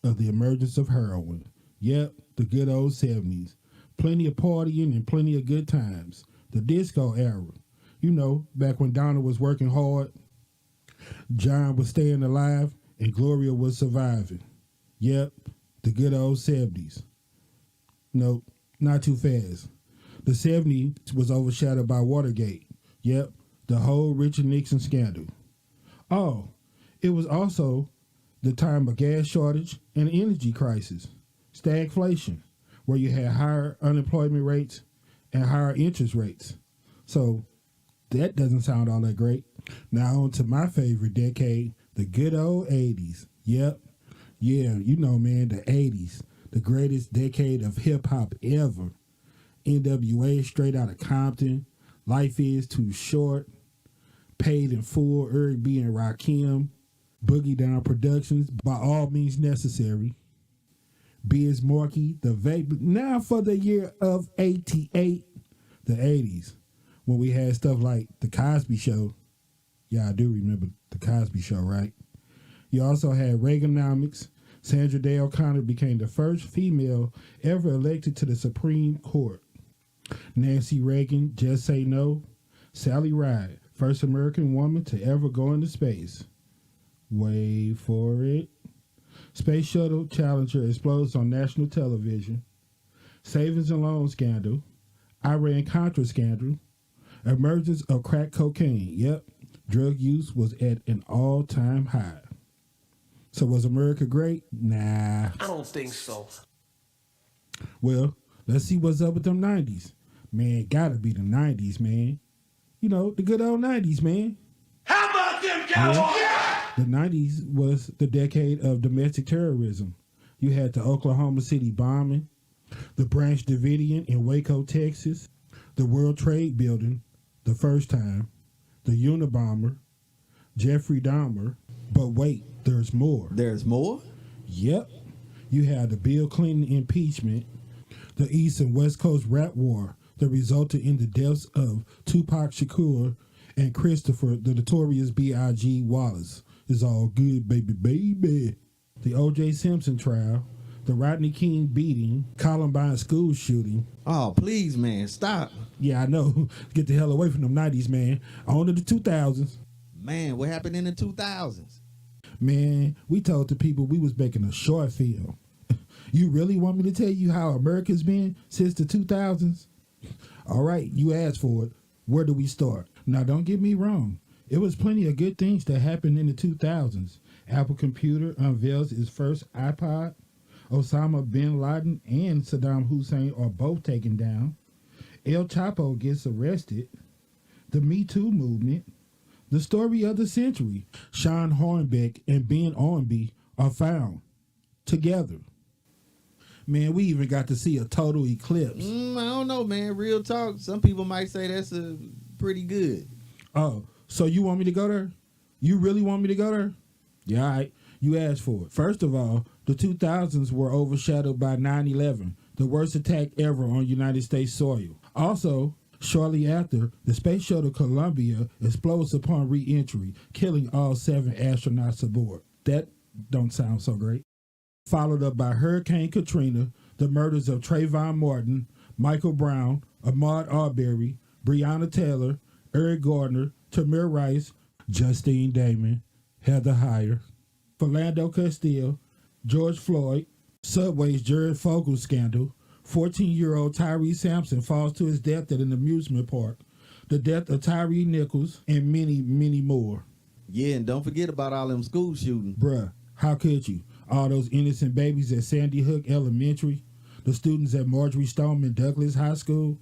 of the emergence of heroin. Yep, the good old 70s. Plenty of partying and plenty of good times. The disco era. You know, back when Donna was working hard, John was staying alive, and Gloria was surviving. Yep, the good old 70s. Nope, not too fast. The 70s was overshadowed by Watergate. Yep, the whole Richard Nixon scandal. Oh, it was also the time of gas shortage and energy crisis, stagflation, where you had higher unemployment rates and higher interest rates. So that doesn't sound all that great. Now on to my favorite decade, the good old 80s. Yep. Yeah, you know, man, the 80s, the greatest decade of hip-hop ever. NWA, Straight Outta Compton, Life Is Too Short, Paid in Full, Eric B. and Rakim, Boogie Down Productions, By All Means Necessary, Biz Markie, The Vape. Now for the year of 88, the 80s, when we had stuff like The Cosby Show. Yeah, I do remember The Cosby Show, right? You also had Reaganomics. Sandra Day O'Connor became the first female ever elected to the Supreme Court. Nancy Reagan, Just Say No. Sally Ride, first American woman to ever go into space. Wait for it. Space Shuttle Challenger explodes on national television. Savings and loan scandal. Iran-Contra scandal. Emergence of crack cocaine. Yep, drug use was at an all-time high. So was America great? Nah. I don't think so. Well, let's see what's up with them 90s. Man, gotta be the 90s, man. You know, the good old 90s, man. How about them Cowboys? Yeah. The 90s was the decade of domestic terrorism. You had the Oklahoma City bombing, the Branch Davidian in Waco, Texas, the World Trade Building, the first time, the Unabomber, Jeffrey Dahmer. But wait, there's more. There's more? Yep. You had the Bill Clinton impeachment, the East and West Coast rap war that resulted in the deaths of Tupac Shakur and Christopher the Notorious B.I.G. Wallace. It's all good, baby, baby. The O.J. Simpson trial, the Rodney King beating, Columbine school shooting. Oh, please, man, stop. Yeah, I know. Get the hell away from them 90s, man. On to the 2000s. Man, what happened in the 2000s? Man, we told the people we was making a short film. You really want me to tell you how America's been since the 2000s? All right, you asked for it. Where do we start? Now, don't get me wrong. It was plenty of good things that happened in the 2000s. Apple Computer unveils its first iPod. Osama bin Laden and Saddam Hussein are both taken down. El Chapo gets arrested. The Me Too movement. The story of the century. Sean Hornbeck and Ben Ornby are found together. Man, we even got to see a total eclipse. I don't know, man. Real talk. Some people might say that's pretty good. Oh, so you want me to go there? You really want me to go there? Yeah, all right. You asked for it. First of all, the 2000s were overshadowed by 9/11, the worst attack ever on United States soil. Also, shortly after, the Space Shuttle Columbia explodes upon re-entry, killing all 7 astronauts aboard. That don't sound so great. Followed up by Hurricane Katrina, the murders of Trayvon Martin, Michael Brown, Ahmaud Arbery, Breonna Taylor, Eric Gardner, Tamir Rice, Justine Damon, Heather Heyer, Philando Castile, George Floyd, Subway's Jared Fogle scandal, 14-year-old Tyree Sampson falls to his death at an amusement park, the death of Tyree Nichols, and many, many more. Yeah, and don't forget about all them school shootings. Bruh, how could you? All those innocent babies at Sandy Hook Elementary, the students at Marjorie Stoneman Douglas High School,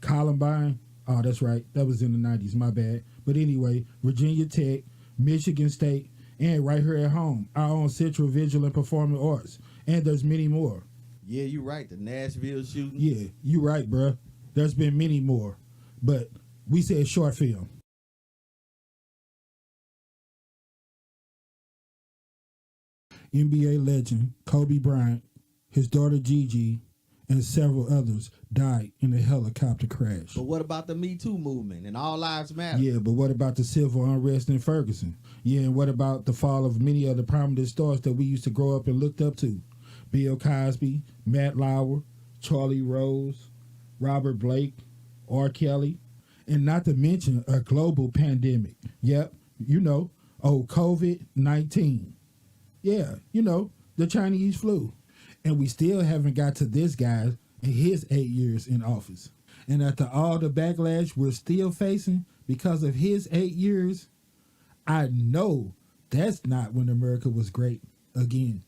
Columbine. Oh, that's right. That was in the 90s. My bad. But anyway, Virginia Tech, Michigan State, and right here at home, our own Central Visual and Performing Arts. And there's many more. Yeah, you're right. The Nashville shooting. Yeah, you're right, bruh. There's been many more. But we said short film. NBA legend Kobe Bryant, his daughter Gigi, and several others died in a helicopter crash. But what about the Me Too movement and All Lives Matter? Yeah, but what about the civil unrest in Ferguson? Yeah, and what about the fall of many of the prominent stars that we used to grow up and looked up to? Bill Cosby, Matt Lauer, Charlie Rose, Robert Blake, R. Kelly, and not to mention a global pandemic. Yep, you know, COVID-19. Yeah, you know, the Chinese flu. And we still haven't got to this guy in his 8 years in office. And after all the backlash we're still facing because of his 8 years, I know that's not when America was great again.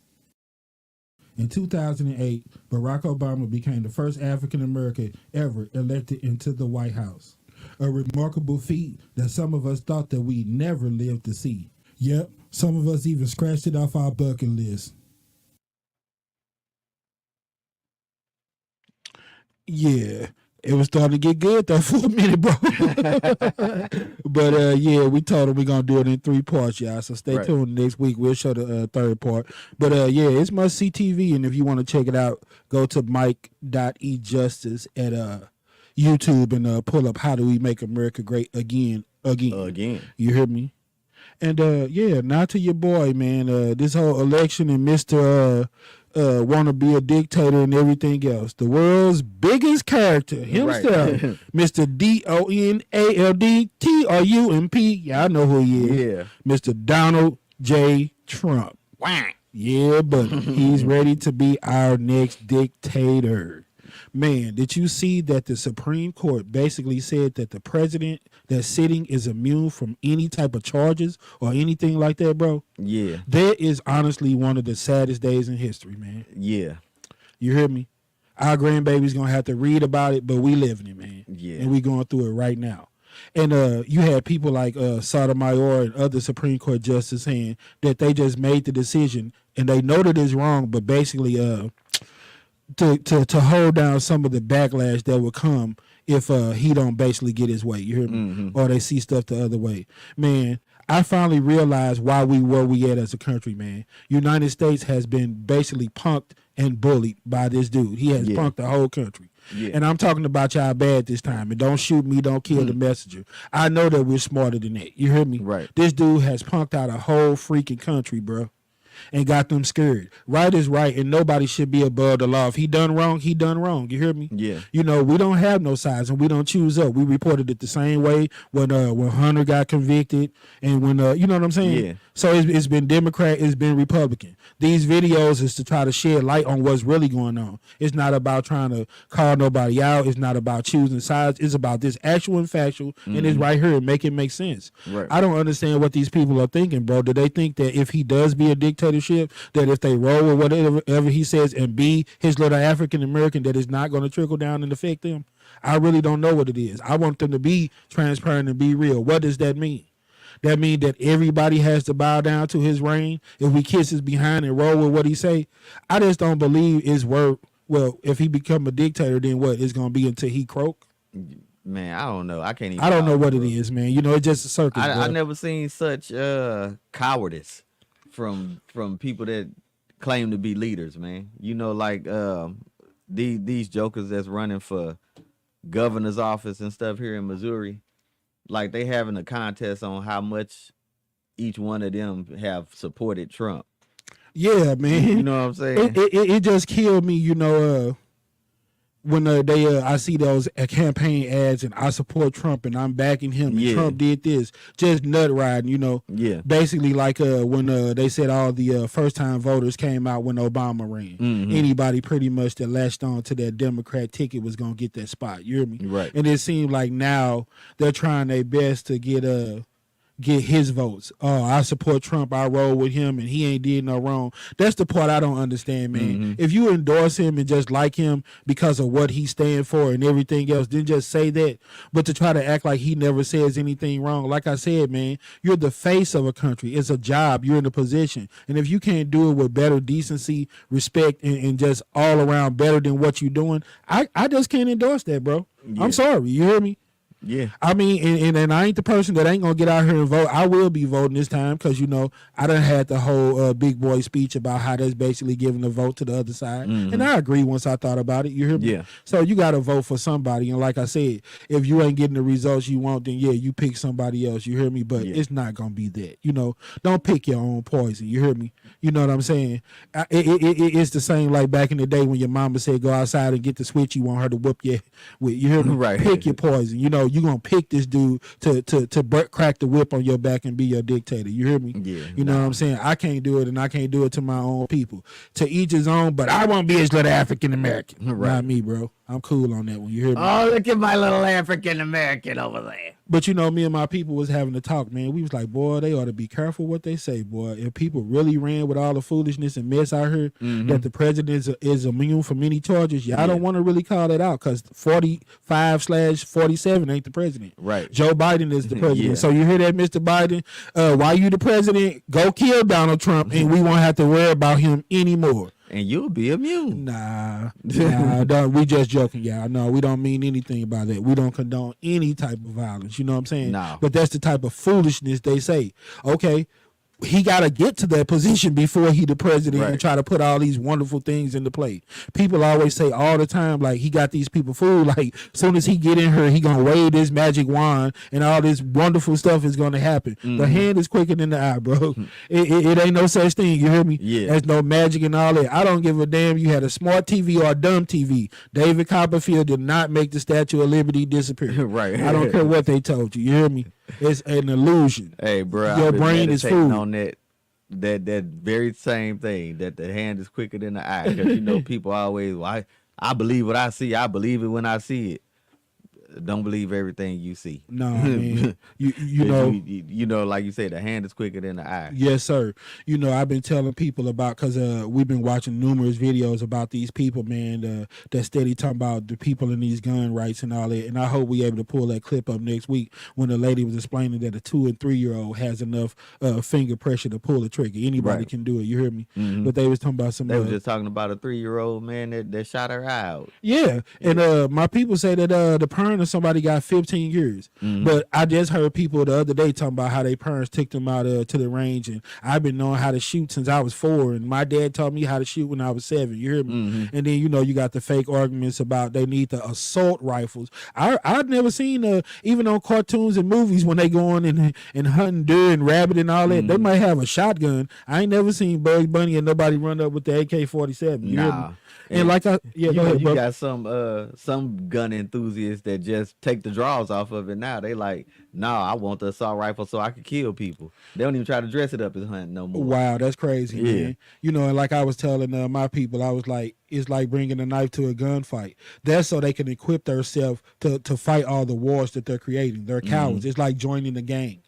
In 2008, Barack Obama became the first African American ever elected into the White House. A remarkable feat that some of us thought that we'd never live to see. Yep, some of us even scratched it off our bucket list. Yeah, it was starting to get good though for a minute, bro. But yeah, we told them we're gonna do it in 3 parts, y'all. So stay tuned next week. We'll show the 3rd part. But yeah, it's must see TV, and if you want to check it out, go to Mike.ejustice at YouTube and pull up How Do We Make America Great Again. You hear me? And yeah, now to your boy, man. This whole election and Mr. Want to be a dictator and everything else. The world's biggest character himself, Mr. DONALD TRUMP. Y'all know who he is. Yeah. Mr. Donald J. Trump. Yeah, but he's ready to be our next dictator. Man, did you see that the Supreme Court basically said that the president that's sitting is immune from any type of charges or anything like that, bro? Yeah. That is honestly one of the saddest days in history, man. Yeah. You hear me? Our grandbaby's going to have to read about it, but we living it, man. Yeah. And we going through it right now. And you had people like Sotomayor and other Supreme Court justices saying that they just made the decision and they know that it's wrong, but basically to hold down some of the backlash that would come if he don't basically get his way. You hear me? Or they see stuff the other way. Man, I finally realized why we were we at as a country, man. United States has been basically punked and bullied by this dude. He has punked the whole country. Yeah. And I'm talking about y'all bad this time. And don't shoot me, don't kill the messenger. I know that we're smarter than that. You hear me? Right. This dude has punked out a whole freaking country, bro. And got them scared. Right is right, and nobody should be above the law. If he done wrong, he done wrong. You hear me? Yeah. You know, we don't have no sides, and we don't choose up. We reported it the same way when Hunter got convicted, and when you know what I'm saying? Yeah. So it's been Democrat, it's been Republican. These videos is to try to shed light on what's really going on. It's not about trying to call nobody out. It's not about choosing sides. It's about this actual and factual, and it's right here and make it make sense. Right. I don't understand what these people are thinking, bro. Do they think that if he does be a dictatorship, that if they roll with whatever he says and be his little African American, that it's not going to trickle down and affect them? I really don't know what it is. I want them to be transparent and be real. What does that mean? That mean that everybody has to bow down to his reign if we kiss his behind and roll with what he say? I just don't believe his word. Well, if he become a dictator, then what? It's going to be until he croak? Man, I don't know. I can't even. I don't know what it is, man. You know, it's just a circus. I never seen such cowardice from people that claim to be leaders, man. You know, like these jokers that's running for governor's office and stuff here in Missouri. Like they having a contest on how much each one of them have supported Trump. Yeah, man. You know what I'm saying? It just killed me, when I see those campaign ads and I support Trump and I'm backing him and Trump did this, just nut riding, Yeah. Basically like when they said all the first time voters came out when Obama ran. Mm-hmm. Anybody pretty much that latched on to that Democrat ticket was gonna get that spot. You hear me? Right. And it seemed like now they're trying their best to get his votes. Oh, I support Trump. I roll with him, and he ain't did no wrong. That's the part I don't understand, man. Mm-hmm. If you endorse him and just like him because of what he stands for and everything else, then just say that. But to try to act like he never says anything wrong, like I said, man, you're the face of a country. It's a job. You're in a position, and if you can't do it with better decency, respect, and just all around better than what you're doing, I just can't endorse that, bro. Yeah. I'm sorry. You hear me? Yeah. I mean, and I ain't the person that ain't gonna get out here and vote. I will be voting this time because I done had the whole big boy speech about how that's basically giving the vote to the other side, and I agree once I thought about it. You hear me? Yeah. So you got to vote for somebody, and like I said, if you ain't getting the results you want, then you pick somebody else. You hear me? But it's not gonna be that. Don't pick your own poison. You hear me? You know what I'm saying? It's the same like back in the day when your mama said go outside and get the switch you want her to whoop you with. You hear me? Right. Pick your poison. You gonna pick this dude to crack the whip on your back and be your dictator. You hear me? Yeah. You know what I'm saying? I can't do it, and I can't do it to my own people. To each his own, but I won't be his little African American. Right. Not me, bro. I'm cool on that one. You hear me? Oh, look at my little African American over there. But me and my people was having a talk, man. We was like, boy, they ought to be careful what they say, boy. If people really ran with all the foolishness and mess out here, that the president is immune from any charges, I don't want to really call that out because 45/47 ain't the president. Right. Joe Biden is the president. Yeah. So you hear that, Mr. Biden? While you the president, go kill Donald Trump, and we won't have to worry about him anymore. And you'll be immune. Nah, we just joking, y'all. No, we don't mean anything by that. We don't condone any type of violence. You know what I'm saying? No. But that's the type of foolishness they say. Okay, he got to get to that position before he the president and try to put all these wonderful things into play. People always say all the time, like, he got these people fooled. Like, as soon as he get in here, he going to wave this magic wand and all this wonderful stuff is going to happen. The hand is quicker than the eye, bro. It ain't no such thing. You hear me? Yeah. There's no magic and all that. I don't give a damn you had a smart TV or a dumb TV. David Copperfield did not make the Statue of Liberty disappear. Right. I don't care what they told you. You hear me? It's an illusion. Hey, bro, Your I've been brain is meditating fooled. on that very same thing, that the hand is quicker than the eye. Because people always, I believe what I see. I believe it when I see it. Don't believe everything you see. No, man. you know, like you said, the hand is quicker than the eye. Yes, sir. I've been telling people about, because we've been watching numerous videos about these people, man, that steady talking about the people in these gun rights and all that. And I hope we able to pull that clip up next week when the lady was explaining that a 2 and 3 year old has enough finger pressure to pull the trigger. Anybody can do it. You hear me? Mm-hmm. But they was talking about some. They were just talking about a 3-year-old man that shot her eye out. Yeah, and my people say that the parent of somebody got 15 years. But I just heard people the other day talking about how their parents took them out to the range, and I've been knowing how to shoot since I was 4, and my dad taught me how to shoot when I was 7. You hear me? And then you got the fake arguments about they need the assault rifles. I've never seen even on cartoons and movies when they go on and hunting deer and rabbit and all that, they might have a shotgun. I ain't never seen Bugs Bunny and nobody run up with the AK-47. You hear me? And like you ahead, bro. got some gun enthusiasts that just take the draws off of it now. They like, I want the assault rifle so I can kill people. They don't even try to dress it up as hunting no more. Wow, that's crazy, man. And like I was telling my people, I was like, it's like bringing a knife to a gunfight. That's so they can equip themselves to fight all the wars that they're creating. They're cowards. It's like joining the gang.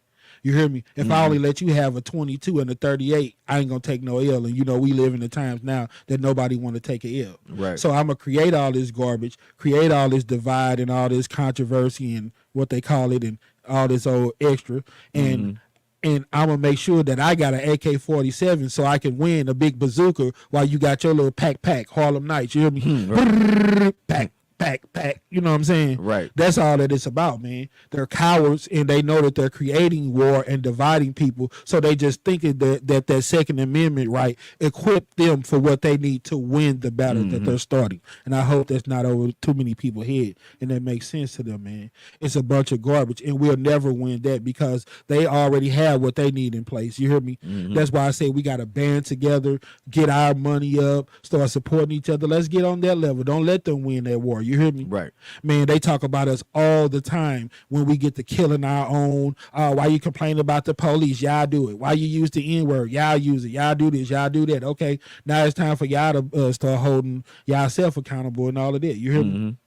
You hear me? If I only let you have a 22 and a 38, I ain't gonna take no L. And we live in the times now that nobody want to take a L. Right. So I'm gonna create all this garbage, create all this divide and all this controversy and what they call it and all this old extra. And I'm gonna make sure that I got an AK-47 so I can win a big bazooka while you got your little pack Harlem Nights. You hear me? Pack. back. You know what I'm saying? Right. That's all that it's about, man. They're cowards, and they know that they're creating war and dividing people. So they just thinking that Second Amendment right equip them for what they need to win the battle that they're starting. And I hope that's not over too many people's head, and that makes sense to them, man. It's a bunch of garbage, and we'll never win that because they already have what they need in place. You hear me? That's why I say we got to band together, get our money up, start supporting each other. Let's get on that level. Don't let them win that war. You hear me? Right. Man, they talk about us all the time when we get to killing our own. Why you complain about the police? Y'all do it. Why you use the N-word? Y'all use it. Y'all do this. Y'all do that. Okay, now it's time for y'all to start holding y'all self accountable and all of that. You hear me?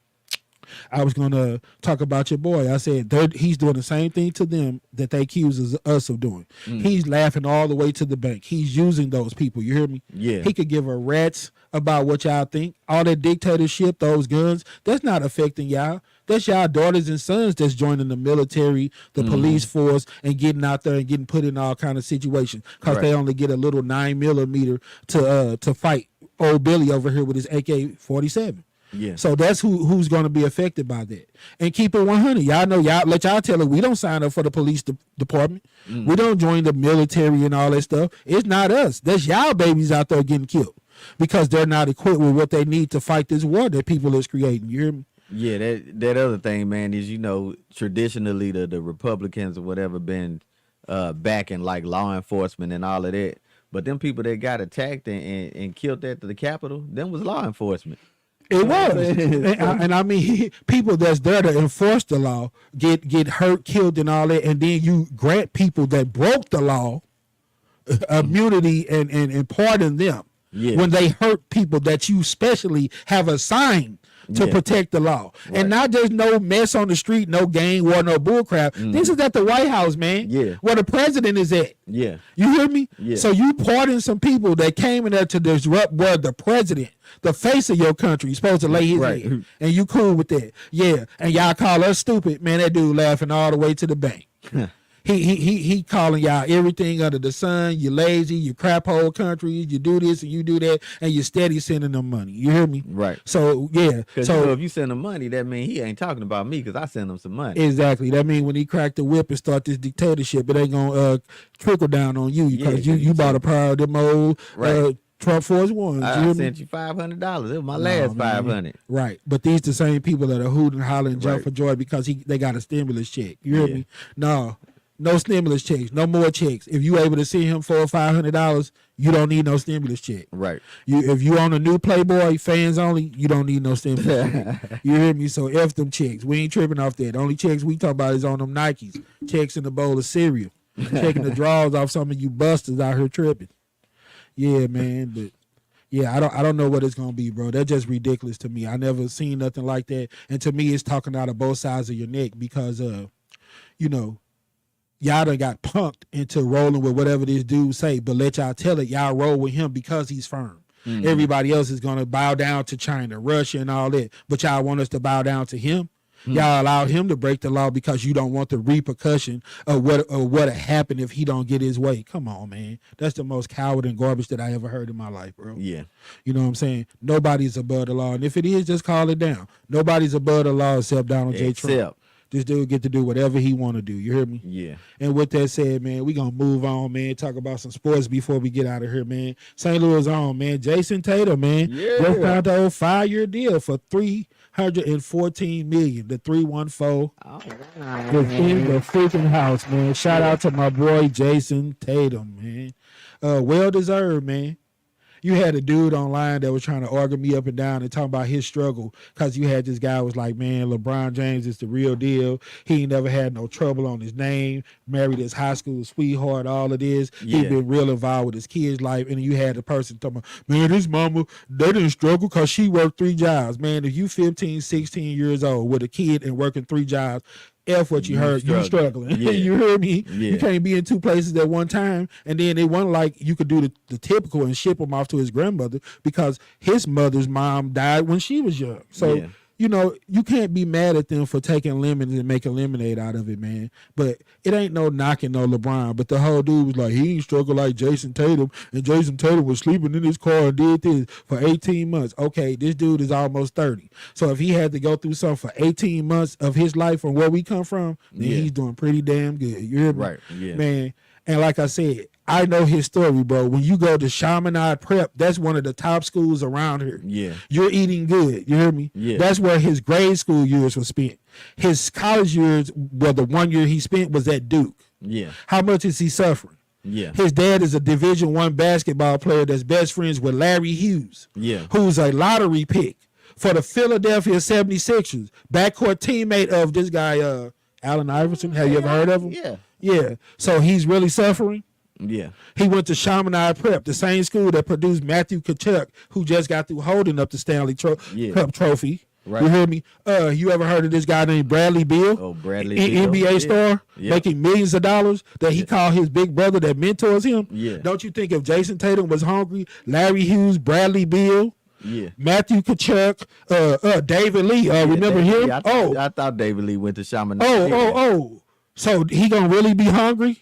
I was going to talk about your boy. I said he's doing the same thing to them that they accuse us of doing. He's laughing all the way to the bank. He's using those people. You hear me? Yeah. He could give a rat's about what y'all think. All that dictatorship, those guns, that's not affecting y'all. That's y'all daughters and sons that's joining the military, the police force, and getting out there and getting put in all kind of situations because they only get a little 9mm to fight old Billy over here with his AK-47. Yeah. So that's who's going to be affected by that. And keep it 100. Y'all know, let y'all tell it, we don't sign up for the police department. We don't join the military and all that stuff. It's not us. That's y'all babies out there getting killed because they're not equipped with what they need to fight this war that people is creating. You hear me? Yeah, that other thing, man, is, traditionally the Republicans or whatever been backing like law enforcement and all of that. But them people that got attacked and killed at the Capitol, them was law enforcement. It was, and I mean, people that's there to enforce the law get hurt, killed, and all that, and then you grant people that broke the law immunity and pardon them when they hurt people that you specially have assigned to protect the law. And not just no mess on the street, no gang war, no bullcrap. This is at the White House, man. Yeah. Where the president is at. Yeah. You hear me? Yeah. So you pardon some people that came in there to disrupt where the president, the face of your country, supposed to lay his head. And you cool with that. Yeah. And y'all call us stupid. Man, that dude laughing all the way to the bank. He calling y'all everything under the sun. You lazy, you crap hole countries, you do this and you do that, and you steady sending them money. You hear me? Right. So yeah. So if you send him money, that means he ain't talking about me because I send him some money. Exactly. That means when he crack the whip and start this dictatorship, it ain't gonna trickle down on you because you bought a pair of them old Trump Force Ones. I sent you $500. It was my last $500. Right. But these the same people that are hooting, hollering, jump for joy because they got a stimulus check. You hear me? No stimulus checks, no more checks. If you able to see him for $500, you don't need no stimulus check. Right. If you on a new Playboy, fans only, you don't need no stimulus check. You hear me? So F them checks. We ain't tripping off that. The only checks we talk about is on them Nikes. Checks in a bowl of cereal. Taking the drawers off some of you busters out here tripping. Yeah, man. But yeah, I don't know what it's gonna be, bro. That's just ridiculous to me. I never seen nothing like that. And to me, it's talking out of both sides of your neck because y'all done got punked into rolling with whatever this dude say, but let y'all tell it, y'all roll with him because he's firm. Everybody else is going to bow down to China, Russia, and all that, but y'all want us to bow down to him? Y'all allow him to break the law because you don't want the repercussion of what'll happen if he don't get his way. Come on, man. That's the most coward and garbage that I ever heard in my life, bro. Yeah. You know what I'm saying? Nobody's above the law, and if it is, just call it down. Nobody's above the law except Donald J. Trump. This dude get to do whatever he want to do. You hear me? Yeah. And with that said, man, we going to move on, man. Talk about some sports before we get out of here, man. St. Louis on, man. Jason Tatum, man. Yeah. Just found the old 5-year deal for $314 million. The 314 is in the freaking house, man. Shout out to my boy Jason Tatum, man. Well deserved, man. You had a dude online that was trying to argue me up and down and talk about his struggle because you had this guy who was like, man, LeBron James is the real deal. He ain't never had no trouble on his name, married his high school sweetheart, all of this. He been real involved with his kid's life. And you had the person talking about, man, his mama, they didn't struggle because she worked 3 jobs. Man, if you 15, 16 years old with a kid and working 3 jobs, F what you heard, you struggling. Yeah. You heard me? Yeah. You can't be in 2 places at one time. And then it wasn't like you could do the typical and ship him off to his grandmother because his mother's mom died when she was young. So you know, you can't be mad at them for taking lemons and making lemonade out of it, man. But it ain't no knocking no LeBron. But the whole dude was like, he ain't struggle like Jason Tatum, and Jason Tatum was sleeping in his car and did this for 18 months. Okay, this dude is almost 30. So if he had to go through something for 18 months of his life from where we come from, then he's doing pretty damn good. You hear me? Right, yeah. Man, and like I said, I know his story, bro. When you go to Chaminade Prep, that's one of the top schools around here. Yeah. You're eating good. You hear me? Yeah. That's where his grade school years were spent. His college years, well, the 1 year he spent was at Duke. Yeah. How much is he suffering? Yeah. His dad is a Division I basketball player that's best friends with Larry Hughes, Yeah. who's a lottery pick for the Philadelphia 76ers, backcourt teammate of this guy, Allen Iverson. Have you ever heard of him? Yeah. Yeah. So he's really suffering. Yeah. He went to Chaminade Prep, the same school that produced Matthew Tkachuk, who just got through holding up the Stanley Cup trophy. Right. You hear me? You ever heard of this guy named Bradley Beal? Oh, Bradley Beal. NBA star, making millions of dollars that he called his big brother that mentors him? Yeah. Don't you think if Jason Tatum was hungry, Larry Hughes, Bradley Beal, Matthew Tkachuk, David Lee, remember him? Yeah, I thought David Lee went to Chaminade. So he gonna really be hungry?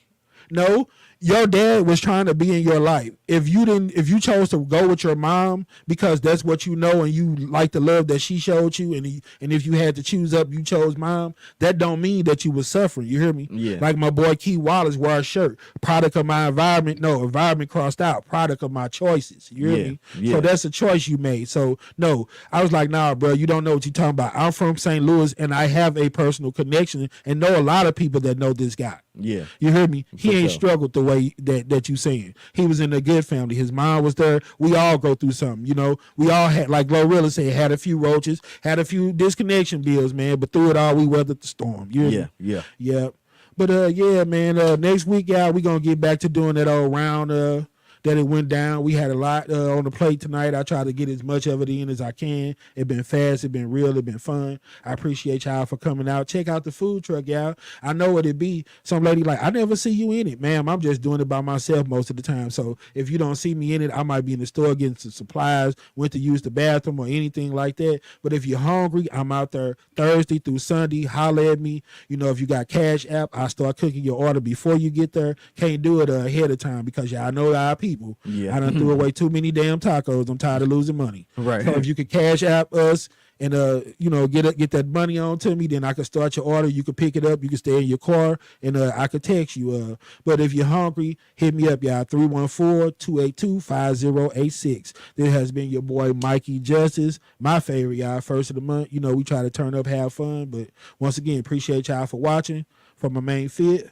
No. Your dad was trying to be in your life. If you chose to go with your mom because that's what you know and you like the love that she showed you, and if you had to choose up, you chose mom, that don't mean that you was suffering. You hear me? Yeah. Like my boy Key Wallace wore a shirt, product of my environment. No, environment crossed out, product of my choices. You hear me? Yeah. So that's a choice you made. So no, I was like, nah, bro, you don't know what you're talking about. I'm from St. Louis and I have a personal connection and know a lot of people that know this guy. Yeah. You hear me? He For ain't sure. struggled the way that you saying. He was in a good family. His mom was there. We all go through something, you know. We all had, like Glorilla said, had a few roaches, had a few disconnection bills, man. But through it all, we weathered the storm. You hear me? Yeah. But yeah, man. Next week, y'all, we gonna get back to doing that old round. That it went down. We had a lot on the plate tonight. I try to get as much of it in as I can. It been fast. It been real. It been fun. I appreciate y'all for coming out. Check out the food truck, y'all. I know what it be. Some lady like, I never see you in it. Ma'am, I'm just doing it by myself most of the time. So if you don't see me in it, I might be in the store getting some supplies, went to use the bathroom or anything like that. But if you're hungry, I'm out there Thursday through Sunday. Holler at me. You know, if you got Cash App, I start cooking your order before you get there. Can't do it ahead of time because y'all know our people. Yeah. I done threw away too many damn tacos. I'm tired of losing money. Right. So if you could Cash App us and you know, get that money on to me, then I can start your order. You can pick it up. You can stay in your car, and I could text you. But if you're hungry, hit me up, y'all. 314-282-5086. This has been your boy Mikey Justice, my favorite, y'all. First of the month. You know, we try to turn up, have fun. But once again, appreciate y'all for watching. From my main field,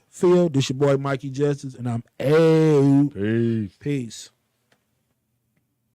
this your boy Mikey Justice, and I'm out. Peace.